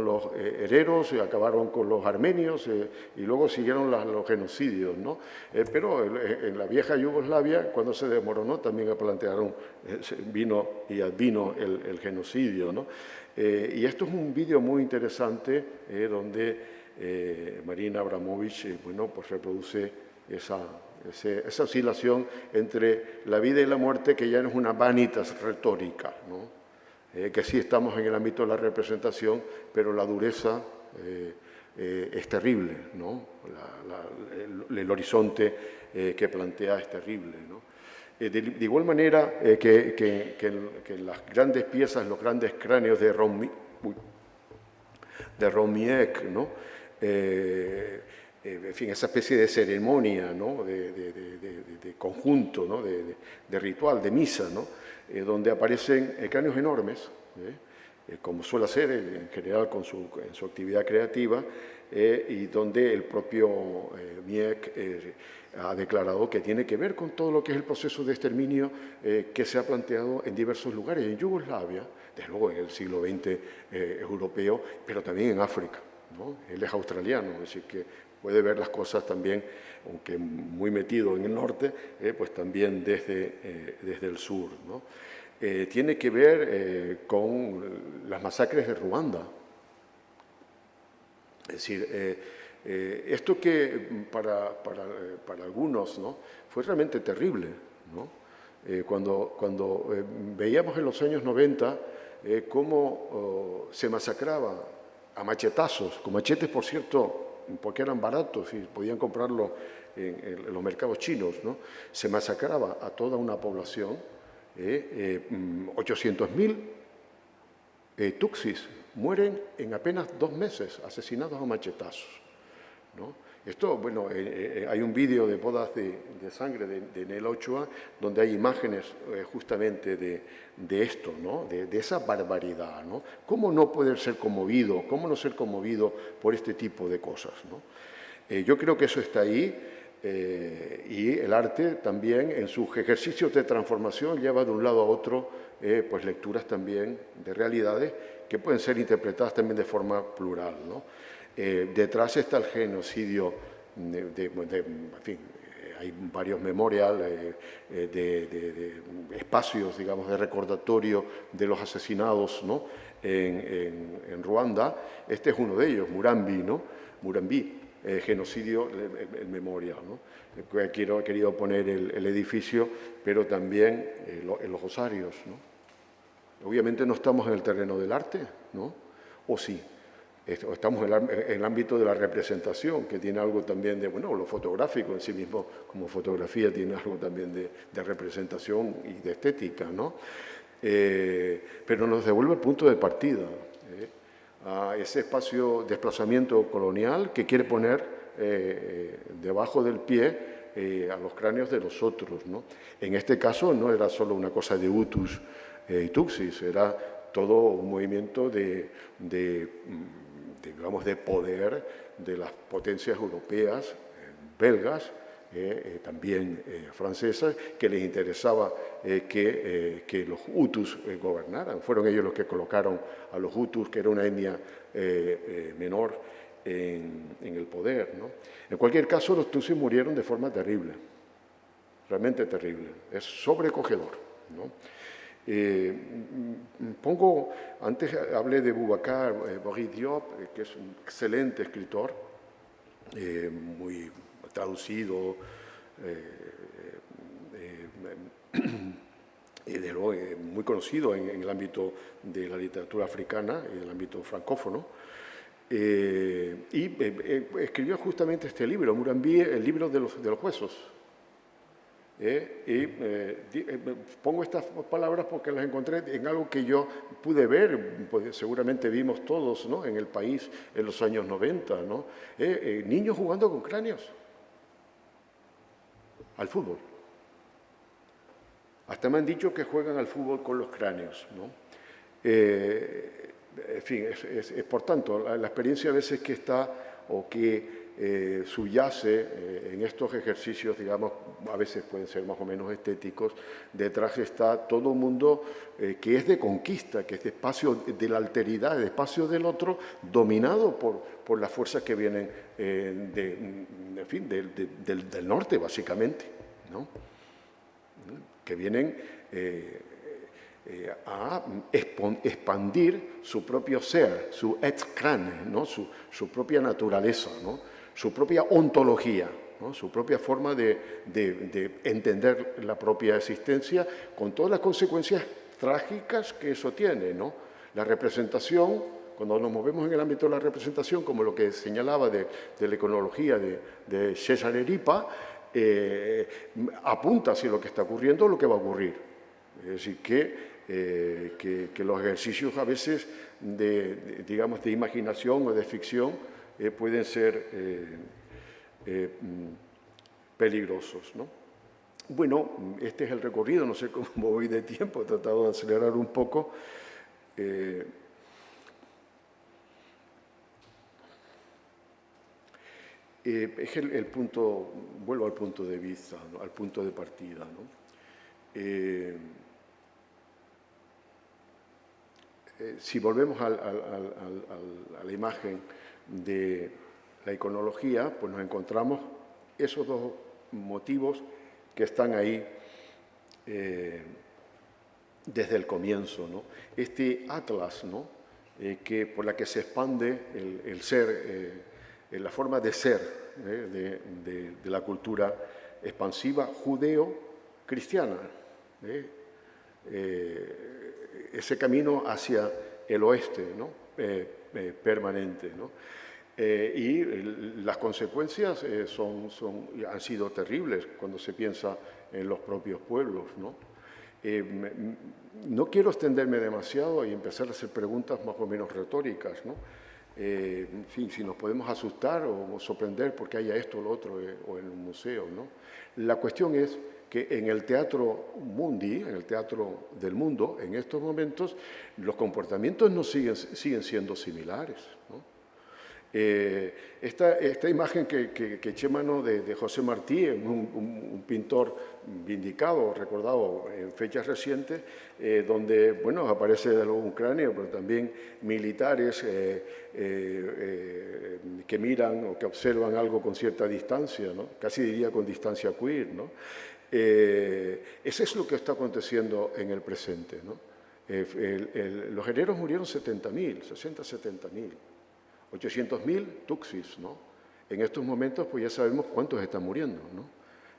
Speaker 2: los hereros, acabaron con los armenios y luego siguieron los genocidios, ¿no? Pero en la vieja Yugoslavia, cuando se desmoronó, también plantearon, vino el genocidio, ¿no? Y esto es un vídeo muy interesante donde Marina Abramovich bueno, pues reproduce esa oscilación entre la vida y la muerte, que ya no es una vanitas retórica, ¿no? Que sí estamos en el ámbito de la representación, pero la dureza es terrible, ¿no? El horizonte que plantea es terrible, ¿no? De igual manera que las grandes piezas, los grandes cráneos de Romiek, ¿no? En fin, esa especie de ceremonia, ¿no? de conjunto, ¿no? de ritual, de misa, ¿no? Donde aparecen cráneos enormes, como suele hacer en general en su actividad creativa, y donde el propio Miek ha declarado que tiene que ver con todo lo que es el proceso de exterminio que se ha planteado en diversos lugares, en Yugoslavia, desde luego en el siglo XX europeo, pero también en África, ¿no? Él es australiano, es decir, que puede ver las cosas también, aunque muy metido en el norte, pues también desde el sur, ¿no? Tiene que ver con las masacres de Ruanda. Es decir, esto que para algunos, ¿no?, fue realmente terrible, ¿no? Cuando veíamos en los años 90 cómo se masacraba a machetazos, con machetes, por cierto, porque eran baratos y podían comprarlo en los mercados chinos, ¿no? Se masacraba a toda una población, 800.000 tutsis mueren en apenas 2 meses, asesinados a machetazos, ¿no? Esto, bueno, hay un vídeo de bodas de sangre de Nel Ochoa donde hay imágenes justamente de esto, ¿no? De esa barbaridad, ¿no? ¿Cómo no poder ser conmovido? ¿Cómo no ser conmovido por este tipo de cosas, ¿no? Yo creo que eso está ahí, y el arte también en sus ejercicios de transformación lleva de un lado a otro pues lecturas también de realidades que pueden ser interpretadas también de forma plural, ¿no? Detrás está el genocidio, en fin, hay varios memoriales de espacios, digamos, de recordatorio de los asesinados, ¿no?, en Ruanda. Este es uno de ellos, Murambi, ¿no? Murambi, genocidio, el memorial, ¿no? He querido poner el edificio, pero también los osarios, ¿no? Obviamente no estamos en el terreno del arte, ¿no? ¿O sí? Estamos en el ámbito de la representación, que tiene algo también de, bueno, lo fotográfico en sí mismo, como fotografía, tiene algo también de representación y de estética, ¿no? Pero nos devuelve el punto de partida, a ese espacio de desplazamiento colonial que quiere poner debajo del pie a los cráneos de los otros, ¿no? En este caso no era solo una cosa de Hutus y Tutsis, era todo un movimiento digamos, de poder de las potencias europeas, belgas, también francesas, que les interesaba que los Hutus gobernaran. Fueron ellos los que colocaron a los Hutus, que era una etnia menor, en el poder, ¿no? En cualquier caso, los Tutsis murieron de forma terrible, realmente terrible. Es sobrecogedor, ¿no? Antes hablé de Boubacar Boris Diop, que es un excelente escritor, muy traducido, muy conocido en el ámbito de la literatura africana y del ámbito francófono, y escribió justamente este libro, Murambi, el libro de los huesos. Pongo estas palabras porque las encontré en algo que yo pude ver, pues seguramente vimos todos, ¿no?, en el país en los años 90, ¿no? Niños jugando con cráneos al fútbol. Hasta me han dicho que juegan al fútbol con los cráneos, ¿no? En fin, por tanto, la experiencia a veces que está o que subyace en estos ejercicios, digamos, a veces pueden ser más o menos estéticos, detrás está todo un mundo que es de conquista, que es de espacio de la alteridad, de espacio del otro, dominado por las fuerzas que vienen en fin, del norte, básicamente, ¿no? Que vienen a expandir su propio ser, su être crâne, ¿no?, su propia naturaleza, ¿no?, su propia ontología, ¿no?, su propia forma de entender la propia existencia, con todas las consecuencias trágicas que eso tiene, ¿no? La representación, cuando nos movemos en el ámbito de la representación, como lo que señalaba de la iconología de César Eripa, apunta hacia lo que está ocurriendo o lo que va a ocurrir. Es decir, que los ejercicios a veces digamos, de imaginación o de ficción pueden ser peligrosos, ¿no? Bueno, este es el recorrido, no sé cómo voy de tiempo, he tratado de acelerar un poco. Es el punto, vuelvo al punto de vista, ¿no?, al punto de partida, ¿no? Si volvemos a la imagen de la iconología, pues nos encontramos esos dos motivos que están ahí desde el comienzo, ¿no? Este atlas, ¿no? Que por la que se expande el ser, la forma de ser de la cultura expansiva judeo-cristiana. Ese camino hacia el oeste, ¿no? Permanente, ¿no? Y las consecuencias han sido terribles cuando se piensa en los propios pueblos, ¿no? No quiero extenderme demasiado y empezar a hacer preguntas más o menos retóricas, ¿no? En fin, si nos podemos asustar o sorprender porque haya esto o lo otro o en un museo, ¿no? La cuestión es que en el teatro mundi, en el teatro del mundo, en estos momentos, los comportamientos no siguen siendo similares, ¿no? Esta imagen que eché mano de José Martí, un pintor vindicado, recordado en fechas recientes, donde, bueno, aparece de luego un cráneo, pero también militares que miran o que observan algo con cierta distancia, ¿no? Casi diría con distancia queer, ¿no? Eso es lo que está aconteciendo en el presente, ¿no? Los guerreros murieron 70.000, 60, 70.000. 800.000 tuxis, ¿no? En estos momentos, pues ya sabemos cuántos están muriendo, ¿no?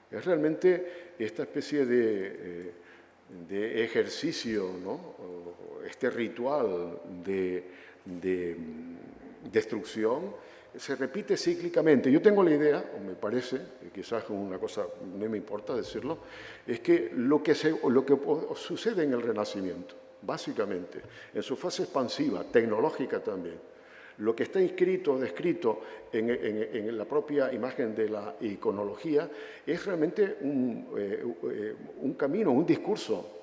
Speaker 2: Es realmente esta especie de ejercicio, ¿no? O este ritual de destrucción se repite cíclicamente. Yo tengo la idea, o me parece, quizás una cosa, no me importa decirlo, es que lo que sucede en el Renacimiento, básicamente, en su fase expansiva, tecnológica también, lo que está descrito en la propia imagen de la iconología es realmente un camino, un discurso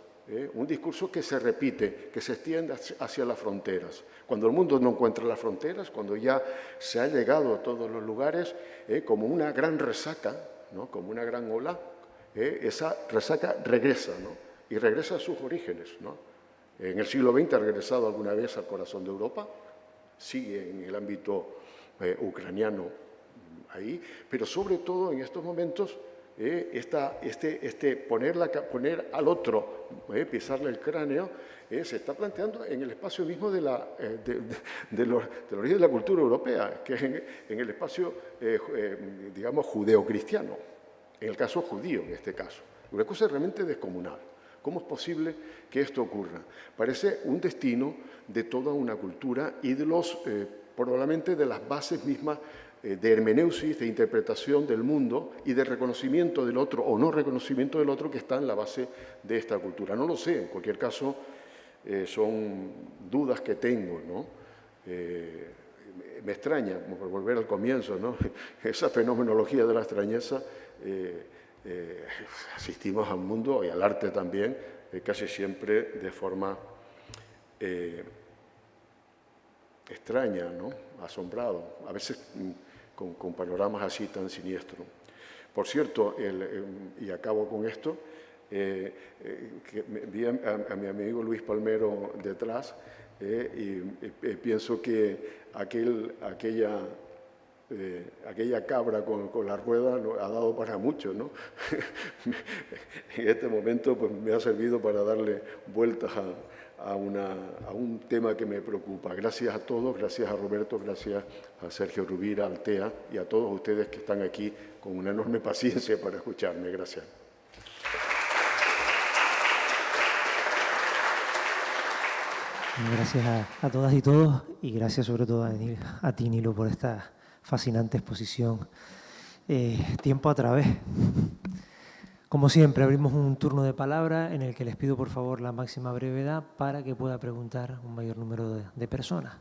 Speaker 2: que se repite, que se extiende hacia las fronteras. Cuando el mundo no encuentra las fronteras, cuando ya se ha llegado a todos los lugares, como una gran resaca, ¿no? Como una gran ola, esa resaca regresa, ¿no? Y regresa a sus orígenes, ¿no? En el siglo XX ha regresado alguna vez al corazón de Europa, sigue en el ámbito ucraniano ahí, pero sobre todo en estos momentos poner al otro, pisarle el cráneo, se está planteando en el espacio mismo del origen de la cultura europea, que es en el espacio, digamos, judeo-cristiano, en el caso judío en este caso. Una cosa realmente descomunal. ¿Cómo es posible que esto ocurra? Parece un destino de toda una cultura y probablemente de las bases mismas de hermeneusis, de interpretación del mundo y de reconocimiento del otro o no reconocimiento del otro que está en la base de esta cultura. No lo sé, en cualquier caso son dudas que tengo, ¿no? Me extraña, como por volver al comienzo, ¿no? Esa fenomenología de la extrañeza. Asistimos al mundo y al arte también, casi siempre de forma extraña, ¿no? Asombrado, a veces con panoramas así tan siniestros. Por cierto, y acabo con esto, que vi a mi amigo Luis Palmero detrás y pienso que aquella cabra con la rueda ha dado para mucho, ¿no? En este momento pues, me ha servido para darle vueltas a un tema que me preocupa. Gracias a todos, gracias a Roberto, gracias a Sergio Rubira, a Altea y a todos ustedes que están aquí con una enorme paciencia para escucharme. Gracias.
Speaker 1: Gracias a todas y todos y gracias sobre todo a ti, Nilo, por esta fascinante exposición. Tiempo a través. Como siempre, abrimos un turno de palabra en el que les pido por favor la máxima brevedad para que pueda preguntar un mayor número de personas.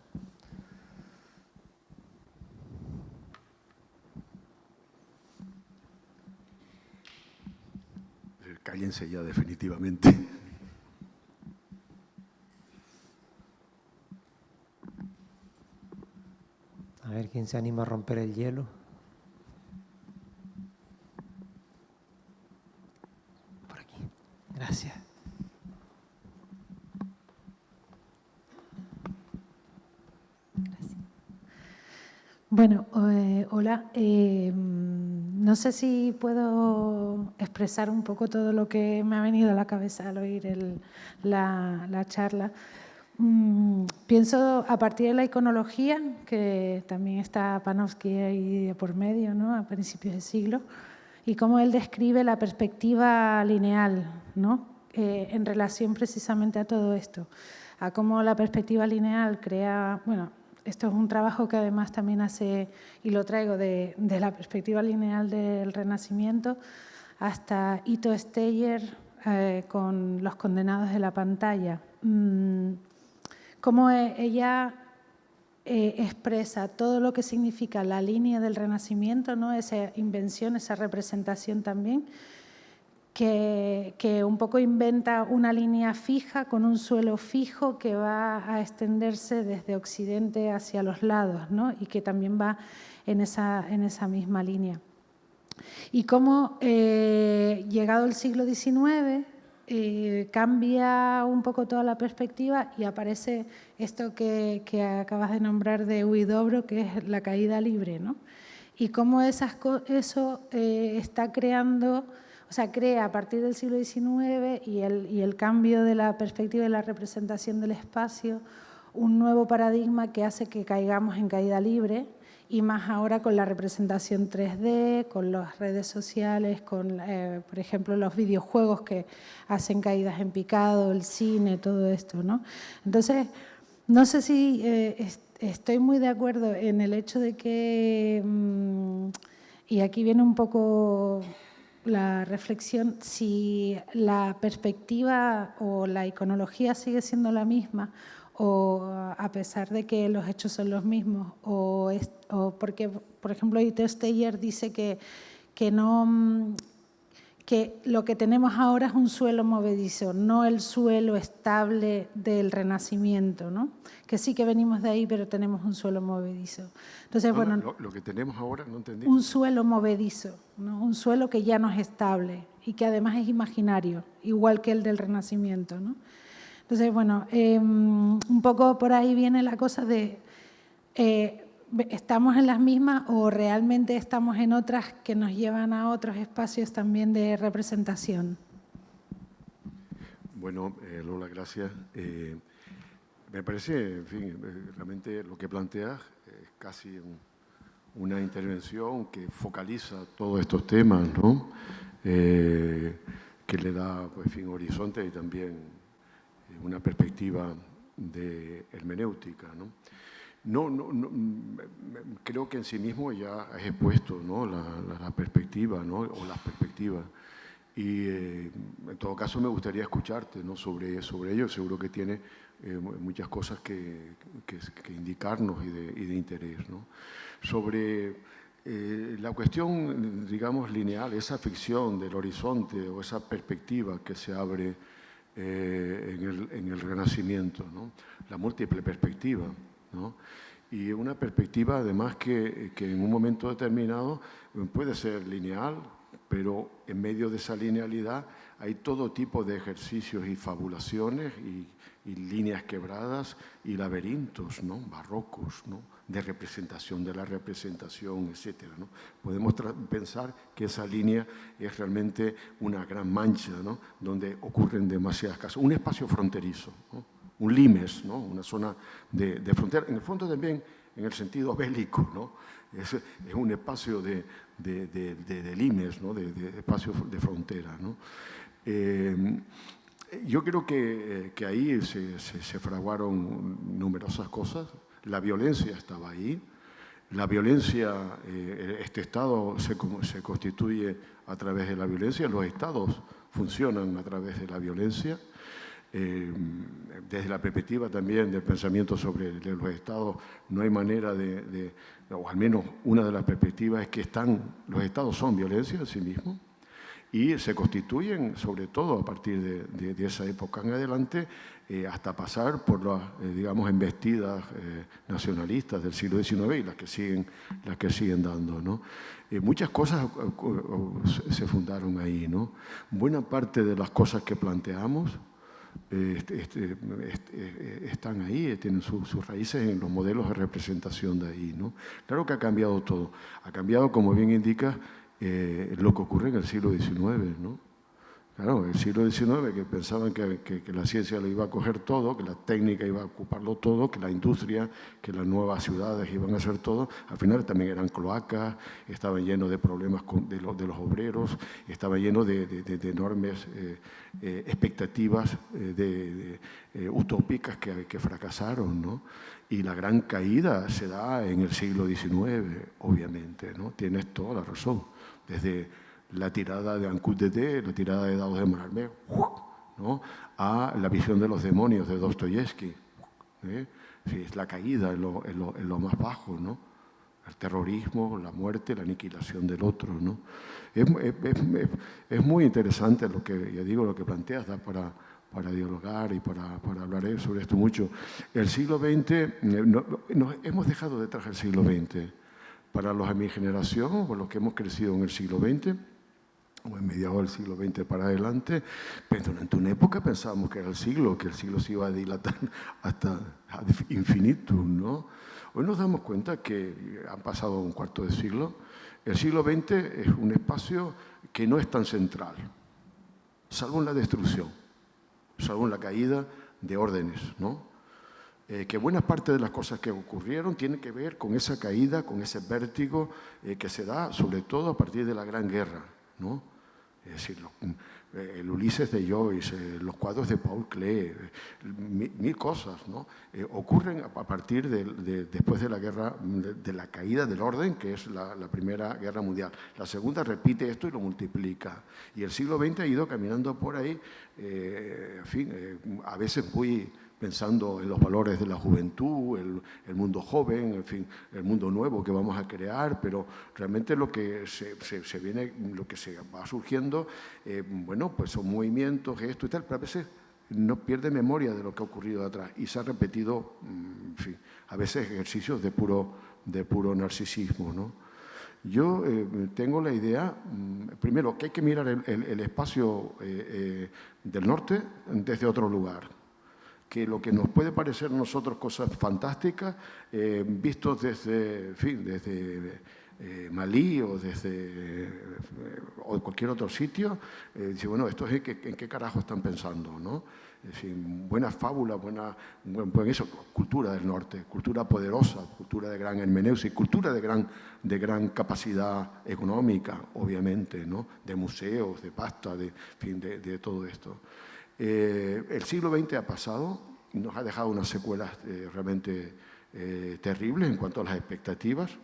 Speaker 2: Cállense ya definitivamente.
Speaker 1: A ver quién se anima a romper el hielo. Por aquí. Gracias.
Speaker 3: Bueno, hola. No sé si puedo expresar un poco todo lo que me ha venido a la cabeza al oír la charla. Pienso a partir de la iconología, que también está Panofsky ahí por medio, ¿no?, a principios de siglo, y cómo él describe la perspectiva lineal, ¿no?, en relación precisamente a todo esto, a cómo la perspectiva lineal crea, bueno, esto es un trabajo que además también hace, y lo traigo de la perspectiva lineal del Renacimiento, hasta Ito Steyer con Los condenados de la pantalla. Cómo ella expresa todo lo que significa la línea del Renacimiento, ¿no?, esa invención, esa representación también, que un poco inventa una línea fija con un suelo fijo que va a extenderse desde Occidente hacia los lados, ¿no?, y que también va en esa misma línea. Y cómo, llegado el siglo XIX, cambia un poco toda la perspectiva y aparece esto que acabas de nombrar de Huidobro, que es la caída libre, ¿no? Y cómo eso está creando, o sea, crea a partir del siglo XIX y el cambio de la perspectiva y la representación del espacio un nuevo paradigma que hace que caigamos en caída libre, y más ahora con la representación 3D, con las redes sociales, con, por ejemplo, los videojuegos que hacen caídas en picado, el cine, todo esto, ¿no? Entonces, no sé si estoy muy de acuerdo en el hecho de que, y aquí viene un poco la reflexión, si la perspectiva o la iconología sigue siendo la misma, o a pesar de que los hechos son los mismos, o porque, por ejemplo, Ito Steyer dice que lo que tenemos ahora es un suelo movedizo, no el suelo estable del Renacimiento, ¿no? Que sí que venimos de ahí, pero tenemos un suelo movedizo. Entonces, bueno,
Speaker 2: lo que tenemos ahora, no entendí.
Speaker 3: Un suelo movedizo, ¿no?, un suelo que ya no es estable y que además es imaginario, igual que el del Renacimiento, ¿no? Entonces, bueno, un poco por ahí viene la cosa de ¿estamos en las mismas o realmente estamos en otras que nos llevan a otros espacios también de representación?
Speaker 2: Bueno, Lola, gracias. Me parece, en fin, realmente lo que planteas es casi una intervención que focaliza todos estos temas, ¿no? Que le da, pues, en fin, horizonte y también una perspectiva de hermenéutica, ¿no? Creo que en sí mismo ya has expuesto, ¿no?, la perspectiva, ¿no?, o las perspectivas. Y en todo caso me gustaría escucharte, ¿no?, sobre ello. Seguro que tiene muchas cosas que indicarnos y de interés, ¿no? Sobre la cuestión, digamos, lineal, esa ficción del horizonte o esa perspectiva que se abre en el Renacimiento, ¿no?, la múltiple perspectiva, ¿no? Y una perspectiva además que en un momento determinado puede ser lineal, pero en medio de esa linealidad hay todo tipo de ejercicios y fabulaciones y líneas quebradas y laberintos, ¿no?, barrocos, ¿no?, de representación de la representación, etcétera, ¿no? Podemos pensar que esa línea es realmente una gran mancha, ¿no?, donde ocurren demasiadas cosas, un espacio fronterizo, ¿no?, un limes, ¿no?, una zona de frontera, en el fondo también en el sentido bélico, ¿no? Es un espacio de limes, ¿no?, de espacio de frontera, ¿no? Yo creo que ahí se fraguaron numerosas cosas. La violencia estaba ahí. La violencia, este Estado se constituye a través de la violencia. Los Estados funcionan a través de la violencia. Desde la perspectiva también del pensamiento sobre los Estados, no hay manera o al menos una de las perspectivas es que los Estados son violencia en sí mismos y se constituyen sobre todo a partir de esa época en adelante hasta pasar por las, digamos, embestidas nacionalistas del siglo XIX y las que siguen dando, ¿no? Muchas cosas se fundaron ahí, ¿no? Buena parte de las cosas que planteamos están ahí, tienen sus raíces en los modelos de representación de ahí, ¿no? Claro que ha cambiado todo. Ha cambiado, como bien indica, lo que ocurre en el siglo XIX, ¿no? Claro, el siglo XIX, que pensaban que la ciencia lo iba a coger todo, que la técnica iba a ocuparlo todo, que la industria, que las nuevas ciudades iban a hacer todo, al final también eran cloacas, estaban llenos de problemas de los obreros, estaban llenos de enormes expectativas utópicas que fracasaron, ¿no? Y la gran caída se da en el siglo XIX, obviamente, ¿no? Tienes toda la razón. Desde la tirada de Ancud-Dedé, la tirada de Dados de Malarmé, ¿no? A la visión de los demonios de Dostoyevsky. Sí, es la caída en lo más bajo, ¿no? El terrorismo, la muerte, la aniquilación del otro, ¿no? Es muy interesante lo que, ya digo, lo que planteas, da para dialogar y para hablar sobre esto mucho. El siglo XX, hemos dejado detrás el siglo XX. Para los de mi generación, o los que hemos crecido en el siglo XX, o en mediados del siglo XX para adelante, pero durante una época pensábamos que era que el siglo se iba a dilatar hasta infinitum, ¿no? Hoy nos damos cuenta que han pasado un cuarto de siglo. El siglo XX es un espacio que no es tan central, salvo en la destrucción, salvo en la caída de órdenes, ¿no? Que buena parte de las cosas que ocurrieron tienen que ver con esa caída, con ese vértigo que se da sobre todo a partir de la Gran Guerra, ¿no? Es decir, el Ulises de Joyce, los cuadros de Paul Klee, mil cosas, ¿no? Ocurren a partir después de la guerra, de la caída del orden, que es la Primera Guerra Mundial. La Segunda repite esto y lo multiplica. Y el siglo XX ha ido caminando por ahí, en fin, a veces muy pensando en los valores de la juventud, el mundo joven, en fin, el mundo nuevo que vamos a crear, pero realmente lo que lo que se va surgiendo, bueno, pues son movimientos, esto y tal, pero a veces no pierde memoria de lo que ha ocurrido atrás y se ha repetido, en fin, a veces ejercicios de puro narcisismo, ¿no? Yo tengo la idea, primero, que hay que mirar el espacio del norte desde otro lugar, que lo que nos puede parecer a nosotros cosas fantásticas, vistos desde, en fin, desde Malí o desde o cualquier otro sitio, dice, bueno, esto es en qué carajo están pensando, ¿no? Es decir, buenas fábulas, eso, cultura del norte, cultura poderosa, cultura de gran hermeneusis, cultura de gran capacidad económica, obviamente, ¿no? De museos, de pasta, en fin, de todo esto. El siglo XX ha pasado, nos ha dejado unas secuelas realmente terribles en cuanto a las expectativas.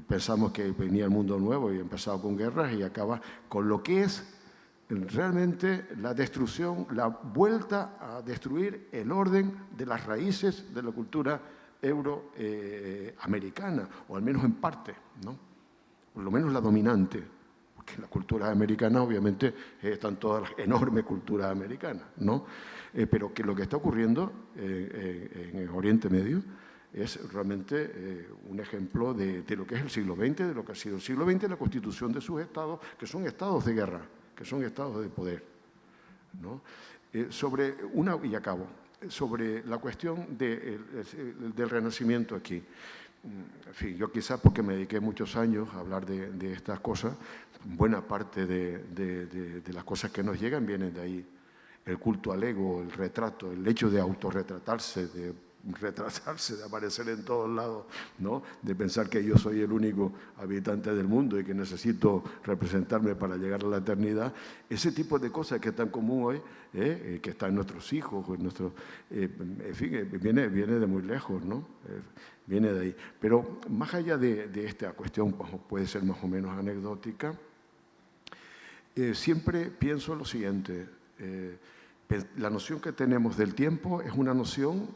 Speaker 2: Pensamos que venía el mundo nuevo y ha empezado con guerras y acaba con lo que es realmente la destrucción, la vuelta a destruir el orden de las raíces de la cultura euroamericana, o al menos en parte, ¿no? Por lo menos la dominante. En las culturas americanas, obviamente, están todas las enormes culturas americanas, ¿no? Pero que lo que está ocurriendo en el Oriente Medio es realmente un ejemplo de lo que es el siglo XX, de lo que ha sido el siglo XX, la constitución de sus estados, que son estados de guerra, que son estados de poder, ¿no? Y acabo, sobre la cuestión del Renacimiento aquí. En fin, yo quizás porque me dediqué muchos años a hablar de estas cosas, buena parte de las cosas que nos llegan vienen de ahí. El culto al ego, el retrato, el hecho de autorretratarse, de retratarse, de aparecer en todos lados, ¿no? De pensar que yo soy el único habitante del mundo y que necesito representarme para llegar a la eternidad. Ese tipo de cosas que es tan común hoy, que está en nuestros hijos, en fin, viene de muy lejos, ¿no? Viene de ahí. Pero más allá de esta cuestión, puede ser más o menos anecdótica, siempre pienso lo siguiente. La noción que tenemos del tiempo es una noción,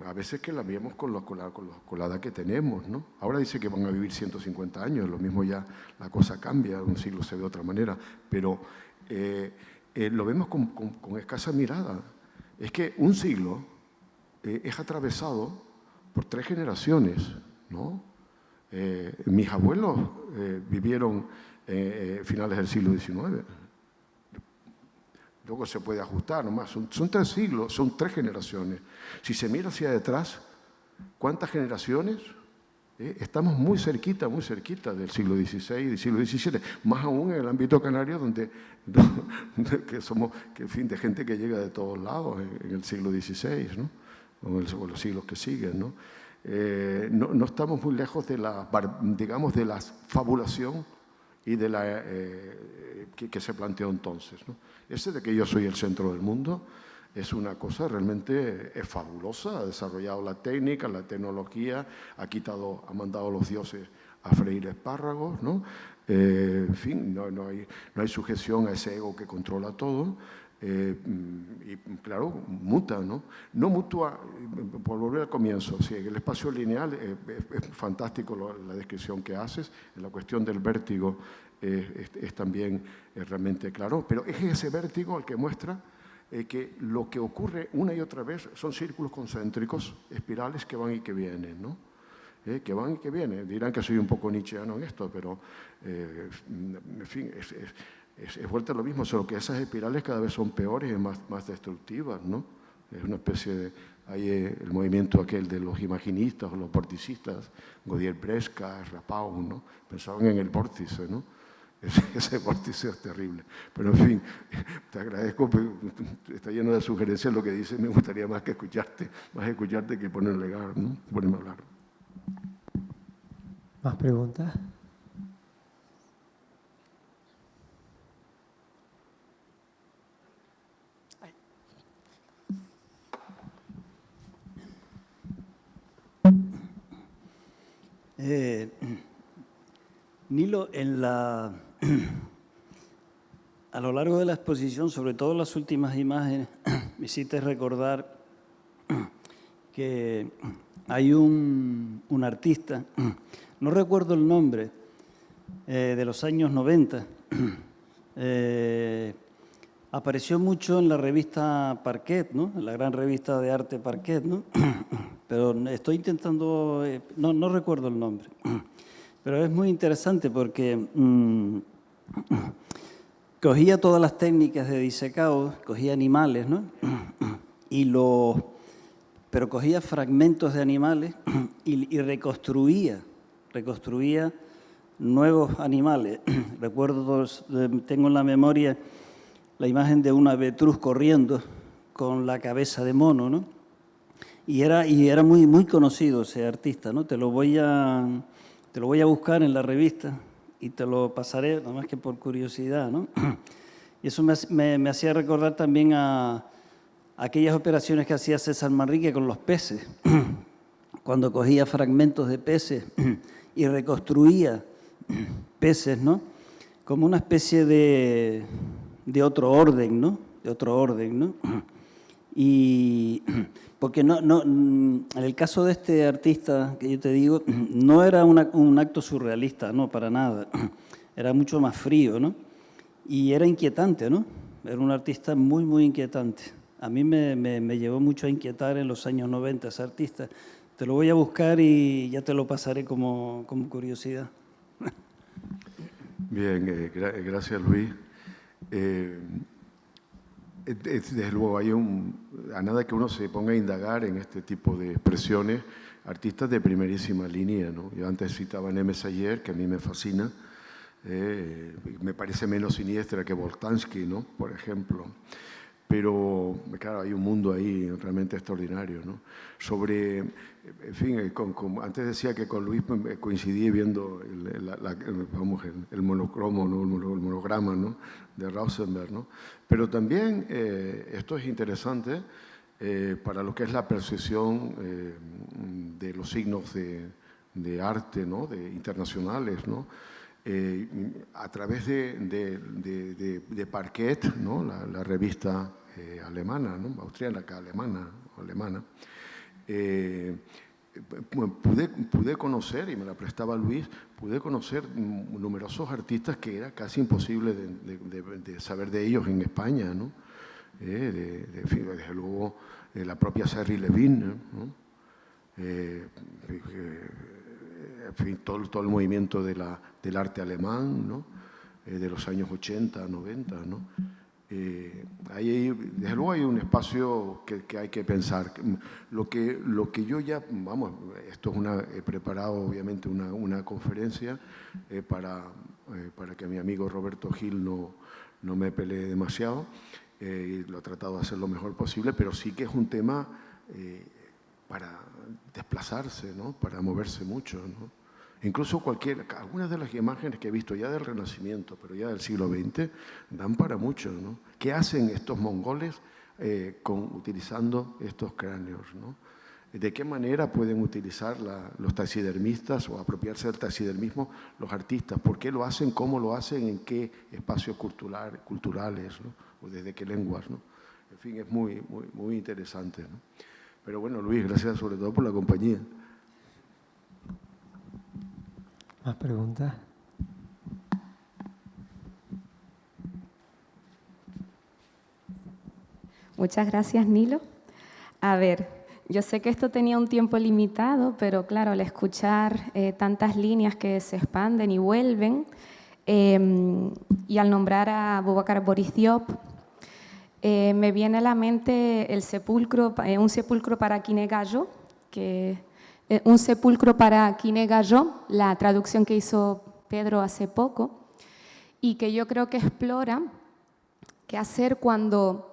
Speaker 2: a veces que la vemos con la edad que tenemos, ¿no? Ahora dice que van a vivir 150 años, lo mismo ya la cosa cambia, un siglo se ve de otra manera, pero lo vemos con escasa mirada. Es que un siglo es atravesado por 3 generaciones, ¿no? Mis abuelos vivieron finales del siglo XIX. luego se puede ajustar nomás. Son 3 siglos, son 3 generaciones. Si se mira hacia detrás, ¿cuántas generaciones? Estamos muy cerquita del siglo XVI y del siglo XVII, más aún en el ámbito canario, donde que somos, en fin, de gente que llega de todos lados en el siglo XVI, ¿no? O en los siglos que siguen, ¿no? No estamos muy lejos de la, digamos, de la fabulación y de la que se planteó entonces, ¿no? Ese de que yo soy el centro del mundo es una cosa realmente fabulosa. Ha desarrollado la técnica, la tecnología, ha mandado a los dioses a freír espárragos, ¿no? En fin, no hay sujeción a ese ego que controla todo. Y claro, muta, ¿no? No mutua, por volver al comienzo, sí, el espacio lineal es fantástico la descripción que haces, en la cuestión del vértigo es también realmente claro, pero es ese vértigo el que muestra que lo que ocurre una y otra vez son círculos concéntricos, espirales que van y que vienen, ¿no? Que van y que vienen. Dirán que soy un poco nietzscheano en esto, pero en fin, es vuelta a lo mismo, solo que esas espirales cada vez son peores y más destructivas, ¿no? Es una especie de... Hay el movimiento aquel de los imaginistas o los vorticistas, Godier Bresca, Rapau, ¿no? Pensaban en el vórtice, ¿no? Ese vórtice es terrible. Pero, en fin, te agradezco, está lleno de sugerencias lo que dices, me gustaría más escucharte que ponerme a hablar.
Speaker 1: ¿Más preguntas?
Speaker 4: Nilo, a lo largo de la exposición, sobre todo las últimas imágenes, me hiciste recordar que hay un artista, no recuerdo el nombre, de los años 90, apareció mucho en la revista Parquet, ¿no? En la gran revista de arte Parquet, ¿no? Pero estoy intentando, no recuerdo el nombre. Pero es muy interesante porque cogía todas las técnicas de disecado, cogía animales, ¿no? Pero cogía fragmentos de animales y reconstruía nuevos animales. Recuerdo, tengo en la memoria la imagen de un avetruz corriendo con la cabeza de mono, ¿no? Y era muy conocido ese artista, ¿no? Te lo voy a buscar en la revista y te lo pasaré, nada más que por curiosidad, ¿no? Y eso me hacía recordar también a aquellas operaciones que hacía César Manrique con los peces, cuando cogía fragmentos de peces y reconstruía peces, ¿no? Como una especie de otro orden, ¿no? De otro orden, ¿no? Y porque en el caso de este artista que yo te digo, no era un acto surrealista, no, para nada. Era mucho más frío, ¿no? Y era inquietante, ¿no? Era un artista muy inquietante. A mí me llevó mucho a inquietar en los años 90 ese artista. Te lo voy a buscar y ya te lo pasaré como curiosidad.
Speaker 2: Bien, gracias Luis. Desde luego, a nada que uno se ponga a indagar en este tipo de expresiones, artistas de primerísima línea, ¿no? Yo antes citaba a Nemes Ayer, que a mí me fascina, me parece menos siniestra que Boltanski, ¿no? Por ejemplo. Pero, claro, hay un mundo ahí realmente extraordinario, ¿no? En fin, antes decía que con Luis coincidí viendo el monocromo, ¿no? El monograma, ¿no? De Rauschenberg, ¿no? Pero también esto es interesante para lo que es la percepción de los signos de arte, ¿no? Internacionales, ¿no? A través de Parquet, ¿no? La revista alemana, ¿no? Austríaca, alemana. Pude conocer, y me la prestaba Luis, pude conocer numerosos artistas que era casi imposible de saber de ellos en España, ¿no? Desde luego la propia Serri Levin, ¿no? En fin, todo el movimiento del arte alemán, ¿no? De los años 80, 90, ¿no? Ahí, desde luego hay un espacio que hay que pensar. Lo que yo ya, vamos, esto es he preparado obviamente una conferencia para que mi amigo Roberto Gil no me pelee demasiado, y lo he tratado de hacer lo mejor posible, pero sí que es un tema para desplazarse, ¿no? Para moverse mucho, ¿no? Incluso algunas de las imágenes que he visto ya del Renacimiento, pero ya del siglo XX, dan para mucho, ¿no? ¿Qué hacen estos mongoles utilizando estos cráneos, ¿no? ¿De qué manera pueden utilizar los taxidermistas o apropiarse del taxidermismo los artistas? ¿Por qué lo hacen? ¿Cómo lo hacen? ¿En qué espacios culturales, ¿no? ¿O desde qué lenguas, ¿no? En fin, es muy, muy, muy interesante, ¿no? Pero bueno, Luis, gracias sobre todo por la compañía.
Speaker 1: ¿Más preguntas?
Speaker 5: Muchas gracias, Nilo. A ver, yo sé que esto tenía un tiempo limitado, pero claro, al escuchar tantas líneas que se expanden y vuelven, y al nombrar a Boubacar Boris Diop, me viene a la mente un sepulcro para Quiné Gallo, un sepulcro para Quiné Gallo, la traducción que hizo Pedro hace poco, y que yo creo que explora qué hacer cuando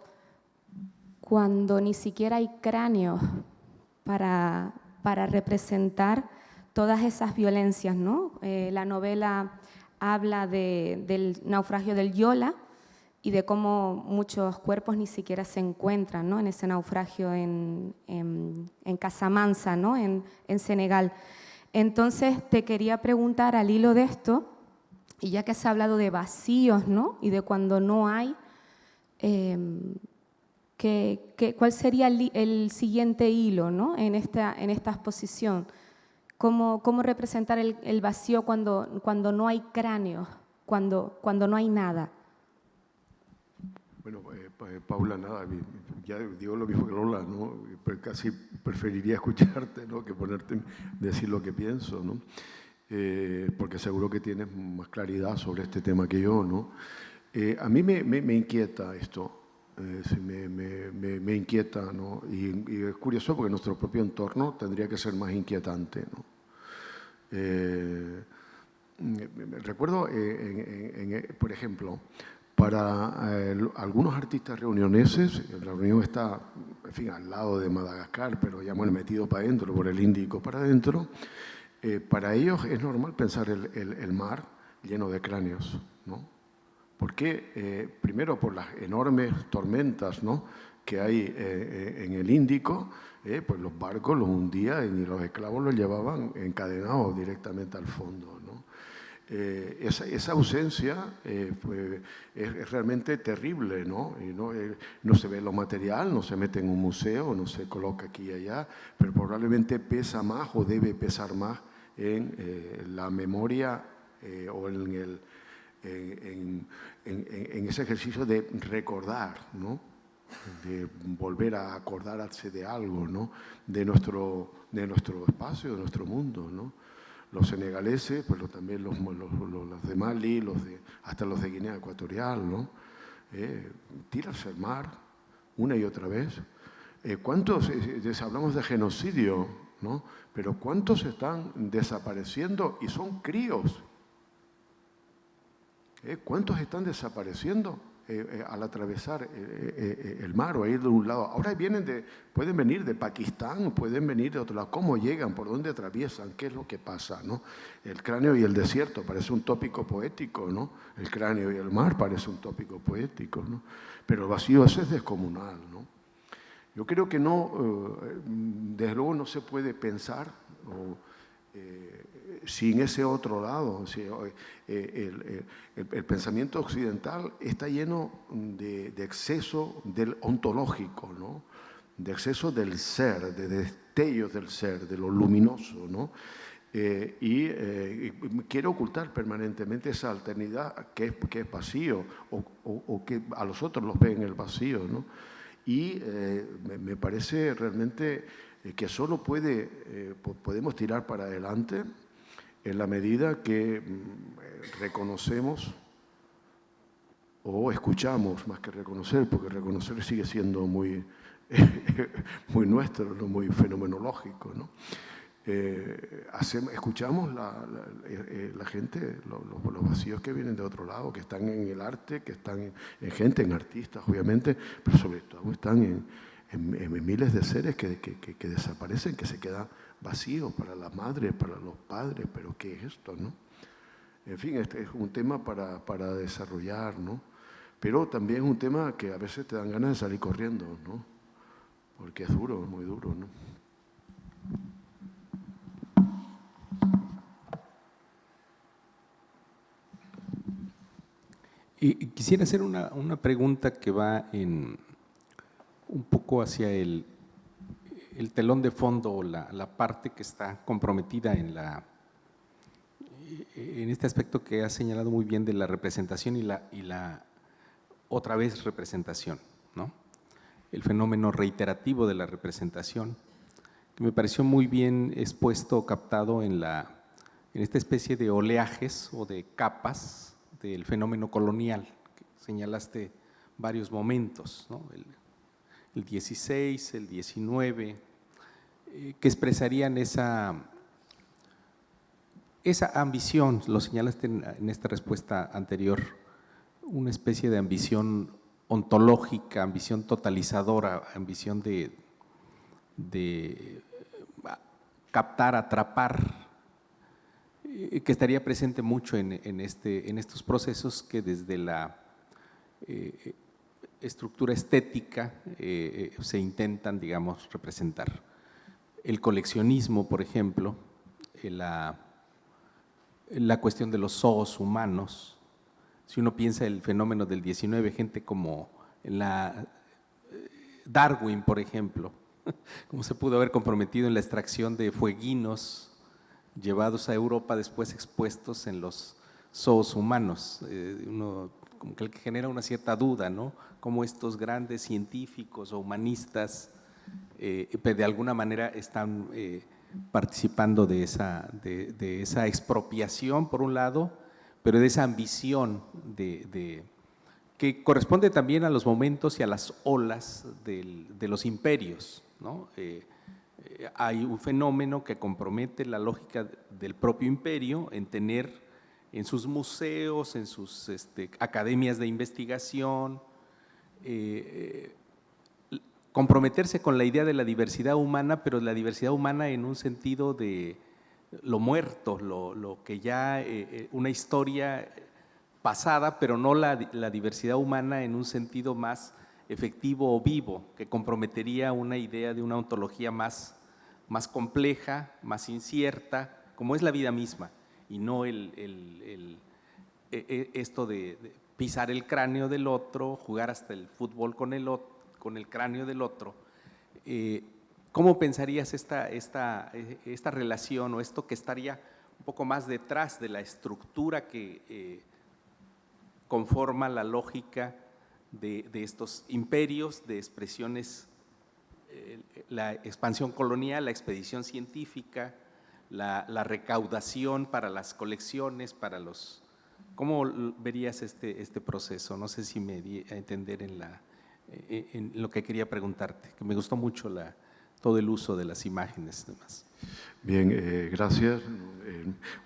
Speaker 5: ni siquiera hay cráneos para representar todas esas violencias, ¿no? La novela habla del naufragio del Yola y de cómo muchos cuerpos ni siquiera se encuentran, ¿no? En ese naufragio en Casamansa, ¿no? En Senegal. Entonces, te quería preguntar al hilo de esto, y ya que se ha hablado de vacíos, ¿no? Y de cuando no hay, ¿cuál sería el siguiente hilo, ¿no? en esta exposición? ¿Cómo representar el vacío cuando no hay cráneos, cuando no hay nada?
Speaker 2: Bueno, Paula, nada, ya digo lo mismo que Lola, ¿no? Pero casi preferiría escucharte, ¿no? Que decir lo que pienso, ¿no? Porque seguro que tienes más claridad sobre este tema que yo, ¿no? A mí me inquieta esto. Me inquieta, ¿no? Y es curioso porque nuestro propio entorno tendría que ser más inquietante, ¿no? Recuerdo, por ejemplo, para algunos artistas reunioneses, la reunión está, en fin, al lado de Madagascar, pero ya bueno, metido para adentro, por el Índico para adentro, para ellos es normal pensar el mar lleno de cráneos, ¿no? ¿Por qué? Primero por las enormes tormentas, ¿no? Que hay en el Índico, pues los barcos los hundían y los esclavos los llevaban encadenados directamente al fondo, ¿no? Esa ausencia pues, es realmente terrible, ¿no? Y no se ve lo material, no se mete en un museo, no se coloca aquí y allá, pero probablemente pesa más o debe pesar más en la memoria o en ese ejercicio de recordar, ¿no? De volver a acordarse de algo, ¿no? de nuestro espacio, de nuestro mundo, ¿no? Los senegaleses, pues también los de Mali, hasta los de Guinea Ecuatorial, ¿no? Tirarse al mar una y otra vez. ¿Cuántos, hablamos de genocidio, ¿no? Pero cuántos están desapareciendo y son críos? ¿Cuántos están desapareciendo al atravesar el mar o ir de un lado? Ahora pueden venir de Pakistán, pueden venir de otro lado. ¿Cómo llegan? ¿Por dónde atraviesan? ¿Qué es lo que pasa, ¿no? El cráneo y el desierto parece un tópico poético, ¿no? El cráneo y el mar parece un tópico poético, ¿no? Pero el vacío ese es descomunal, ¿no? Yo creo que desde luego no se puede pensar sin ese otro lado. El pensamiento occidental está lleno de exceso del ontológico, ¿no? De exceso del ser, de destellos del ser, de lo luminoso, ¿no? Y quiere ocultar permanentemente esa alternidad que es vacío o que a los otros los ve en el vacío, ¿no? Y me parece realmente que solo podemos tirar para adelante en la medida que reconocemos o escuchamos más que reconocer, porque reconocer sigue siendo muy, muy nuestro, ¿no? Muy fenomenológico, ¿no? Escuchamos la gente, los vacíos que vienen de otro lado, que están en el arte, que están en gente, en artistas, obviamente, pero sobre todo están en miles de seres que desaparecen, que se quedan vacíos para la madre, para los padres, pero ¿qué es esto, no? En fin, este es un tema para desarrollar, ¿no? Pero también es un tema que a veces te dan ganas de salir corriendo, ¿no? Porque es duro, muy duro, ¿no?
Speaker 6: Y quisiera hacer una pregunta que va un poco hacia el telón de fondo, o la parte que está comprometida en este aspecto que has señalado muy bien de la representación y la otra vez representación, ¿no? El fenómeno reiterativo de la representación, que me pareció muy bien expuesto o captado en esta especie de oleajes o de capas del fenómeno colonial, que señalaste varios momentos, ¿no? El 16, el 19, que expresarían esa ambición, lo señalaste en esta respuesta anterior, una especie de ambición ontológica, ambición totalizadora, ambición de captar, atrapar, que estaría presente mucho en estos procesos que desde la estructura estética se intentan, digamos, representar. El coleccionismo, por ejemplo, la cuestión de los zoos humanos. Si uno piensa el fenómeno del 19, gente como Darwin, por ejemplo, cómo se pudo haber comprometido en la extracción de fueguinos llevados a Europa, después expuestos en los zoos humanos. Uno como que genera una cierta duda, ¿no? Cómo estos grandes científicos o humanistas de alguna manera están participando de esa expropiación, por un lado, pero de esa ambición que corresponde también a los momentos y a las olas de los imperios, ¿no? Hay un fenómeno que compromete la lógica del propio imperio en tener en sus museos, en sus academias de investigación, comprometerse con la idea de la diversidad humana, pero la diversidad humana en un sentido de lo muerto, lo que ya una historia pasada, pero no la diversidad humana en un sentido más efectivo o vivo, que comprometería una idea de una ontología más compleja, más incierta, como es la vida misma, y no esto de pisar el cráneo del otro, jugar hasta el fútbol con el cráneo del otro. ¿Cómo pensarías esta relación o esto que estaría un poco más detrás de la estructura que conforma la lógica de estos imperios, de expresiones, la expansión colonial, la expedición científica, la recaudación para las colecciones, para los… ¿Cómo verías este proceso? No sé si me di a entender en lo que quería preguntarte, que me gustó mucho todo el uso de las imágenes y demás.
Speaker 2: Bien, gracias.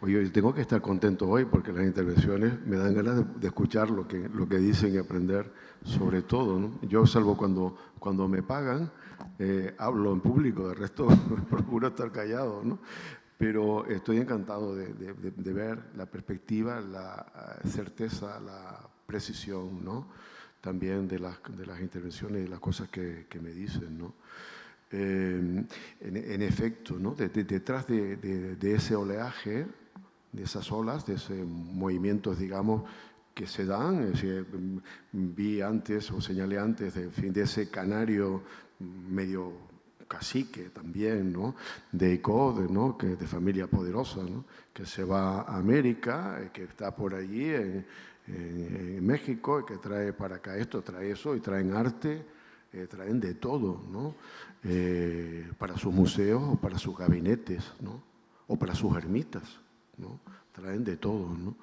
Speaker 2: Oye, tengo que estar contento hoy porque las intervenciones me dan ganas de escuchar lo que dicen y aprender sobre todo, ¿no? Yo, salvo cuando me pagan, hablo en público, de resto procuro estar callado, ¿no? Pero estoy encantado de ver la perspectiva, la certeza, la precisión, ¿no? También de las intervenciones y las cosas que me dicen, ¿no? En efecto, ¿no? Detrás de ese oleaje, de esas olas, de esos movimientos, digamos, que se dan, es decir, vi antes o señalé antes de ese canario medio cacique también, ¿no? De ICOD, ¿no? Que de familia poderosa, ¿no? Que se va a América, que está por allí en México, que trae para acá esto, trae eso, y traen arte, traen de todo, ¿no? Para sus museos o para sus gabinetes, ¿no? O para sus ermitas, ¿no? Traen de todo, ¿no?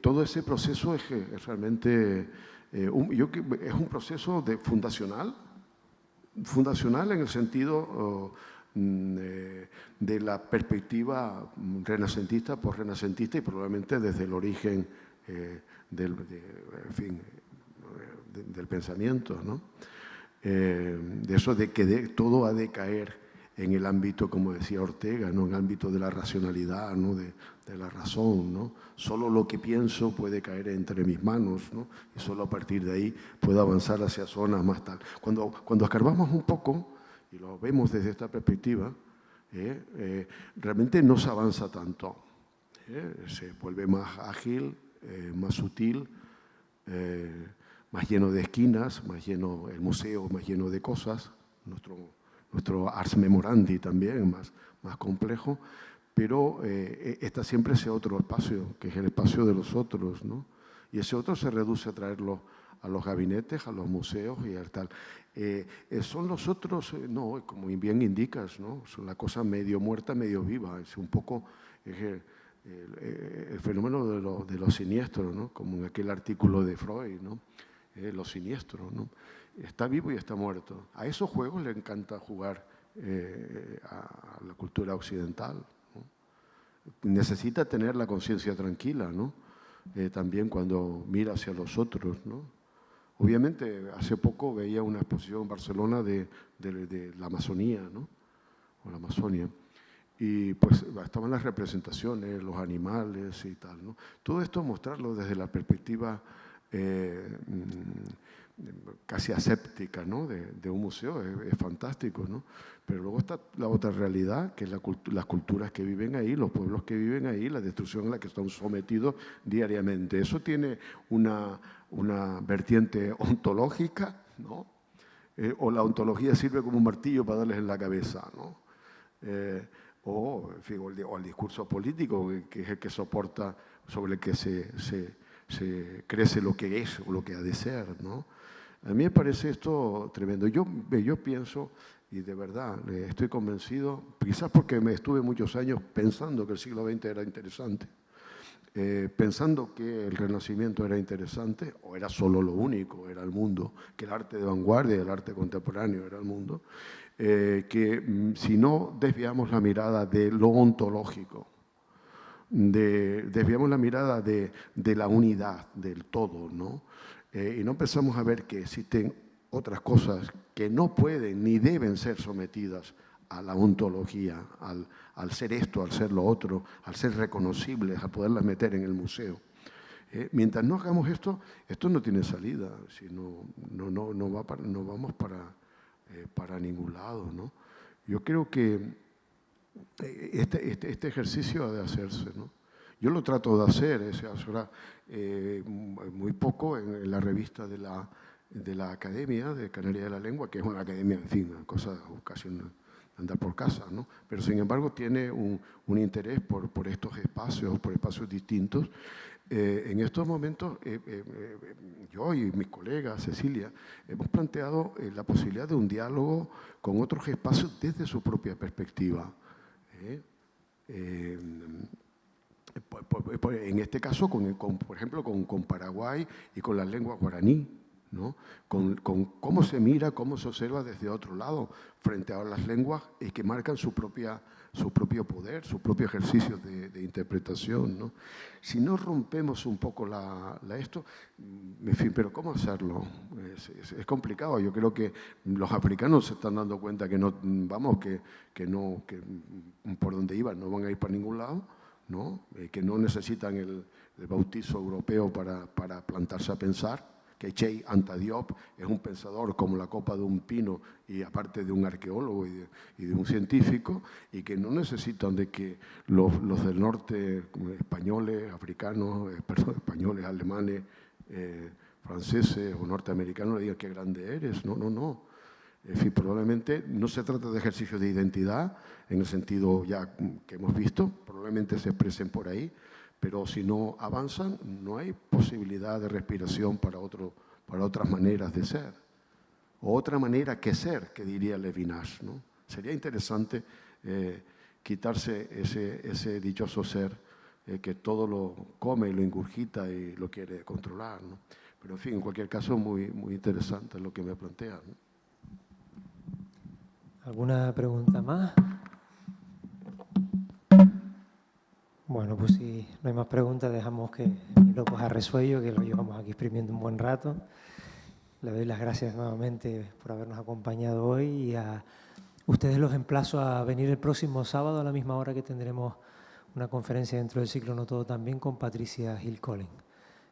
Speaker 2: Todo ese proceso es realmente es un proceso fundacional en el sentido de la perspectiva renacentista, posrenacentista y probablemente desde el origen del pensamiento, ¿no? De eso de que todo ha de caer en el ámbito, como decía Ortega, ¿no? En el ámbito de la racionalidad, ¿no? De la razón, ¿no? Solo lo que pienso puede caer entre mis manos, ¿no? Y solo a partir de ahí puedo avanzar hacia zonas más tal. Cuando escarbamos un poco y lo vemos desde esta perspectiva, realmente no se avanza tanto. Se vuelve más ágil, más sutil, más lleno de esquinas, el museo más lleno de cosas, nuestro ars memorandi también más complejo, pero está siempre ese otro espacio, que es el espacio de los otros, ¿no? Y ese otro se reduce a traerlo a los gabinetes, a los museos y al tal. Son los otros, no, como bien indicas, ¿no? Son la cosa medio muerta, medio viva, es un poco el fenómeno de lo siniestro, ¿no? Como en aquel artículo de Freud, ¿no? Lo siniestro, ¿no? Está vivo y está muerto. A esos juegos le encanta jugar a la cultura occidental, ¿no? Necesita tener la conciencia tranquila, ¿no? También cuando mira hacia los otros, ¿no? Obviamente, hace poco veía una exposición en Barcelona de la Amazonía, ¿no? O la Amazonia. Y pues estaban las representaciones, los animales y tal, ¿no? Todo esto mostrarlo desde la perspectiva casi aséptica, ¿no? de un museo, es fantástico, ¿no? Pero luego está la otra realidad, que es las culturas que viven ahí, los pueblos que viven ahí, la destrucción a la que están sometidos diariamente. Eso tiene una vertiente ontológica, ¿no? O la ontología sirve como un martillo para darles en la cabeza, ¿no? O el discurso político, que es el que soporta, sobre el que se crece lo que es o lo que ha de ser, ¿no? A mí me parece esto tremendo. Yo pienso, y de verdad estoy convencido, quizás porque me estuve muchos años pensando que el siglo XX era interesante, pensando que el Renacimiento era interesante, o era solo lo único, era el mundo, que el arte de vanguardia, el arte contemporáneo era el mundo, que si no desviamos la mirada de lo ontológico, desviamos la mirada de la unidad, del todo, ¿no? Y no empezamos a ver que existen otras cosas que no pueden ni deben ser sometidas a la ontología, al ser esto, al ser lo otro, al ser reconocibles, a poderlas meter en el museo. Mientras no hagamos esto no tiene salida, si no vamos para ningún lado, ¿no? Yo creo que este ejercicio ha de hacerse, ¿no? Yo lo trato de hacer, ahora muy poco en la revista de la Academia de Canaria de la Lengua, que es una academia, en fin, cosa casi andar por casa, ¿no? Pero sin embargo tiene un interés por estos espacios, por espacios distintos. En estos momentos, yo y mis colegas, Cecilia, hemos planteado la posibilidad de un diálogo con otros espacios desde su propia perspectiva. En este caso, por ejemplo, con Paraguay y con las lenguas guaraní, ¿no? Con cómo se mira, cómo se observa desde otro lado, frente a las lenguas que marcan su propio poder, su propio ejercicio de interpretación, ¿no? Si no rompemos un poco esto, en fin, pero ¿cómo hacerlo? Es complicado. Yo creo que los africanos se están dando cuenta que no, vamos, que por donde iban no van a ir para ningún lado, ¿no? Que no necesitan el bautizo europeo para plantarse a pensar, que Cheikh Anta Diop es un pensador como la copa de un pino y aparte de un arqueólogo y de un científico, y que no necesitan de que los del norte, españoles, africanos, españoles, alemanes, franceses o norteamericanos le digan qué grande eres. No. En fin, probablemente no se trata de ejercicios de identidad, en el sentido ya que hemos visto, probablemente se expresen por ahí, pero si no avanzan, no hay posibilidad de respiración para otras maneras de ser. O otra manera que ser, que diría Levinas, ¿no? Sería interesante quitarse ese dichoso ser que todo lo come y lo ingurgita y lo quiere controlar, ¿no? Pero, en fin, en cualquier caso, muy, muy interesante lo que me plantean, ¿no?
Speaker 1: ¿Alguna pregunta más? Bueno, pues si no hay más preguntas, dejamos que Nilo coja resuello, que lo llevamos aquí exprimiendo un buen rato. Le doy las gracias nuevamente por habernos acompañado hoy y a ustedes los emplazo a venir el próximo sábado a la misma hora, que tendremos una conferencia dentro del ciclo No Todo También con Patricia Hill Collins.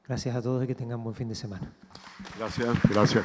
Speaker 1: Gracias a todos y que tengan buen fin de semana.
Speaker 2: Gracias, gracias.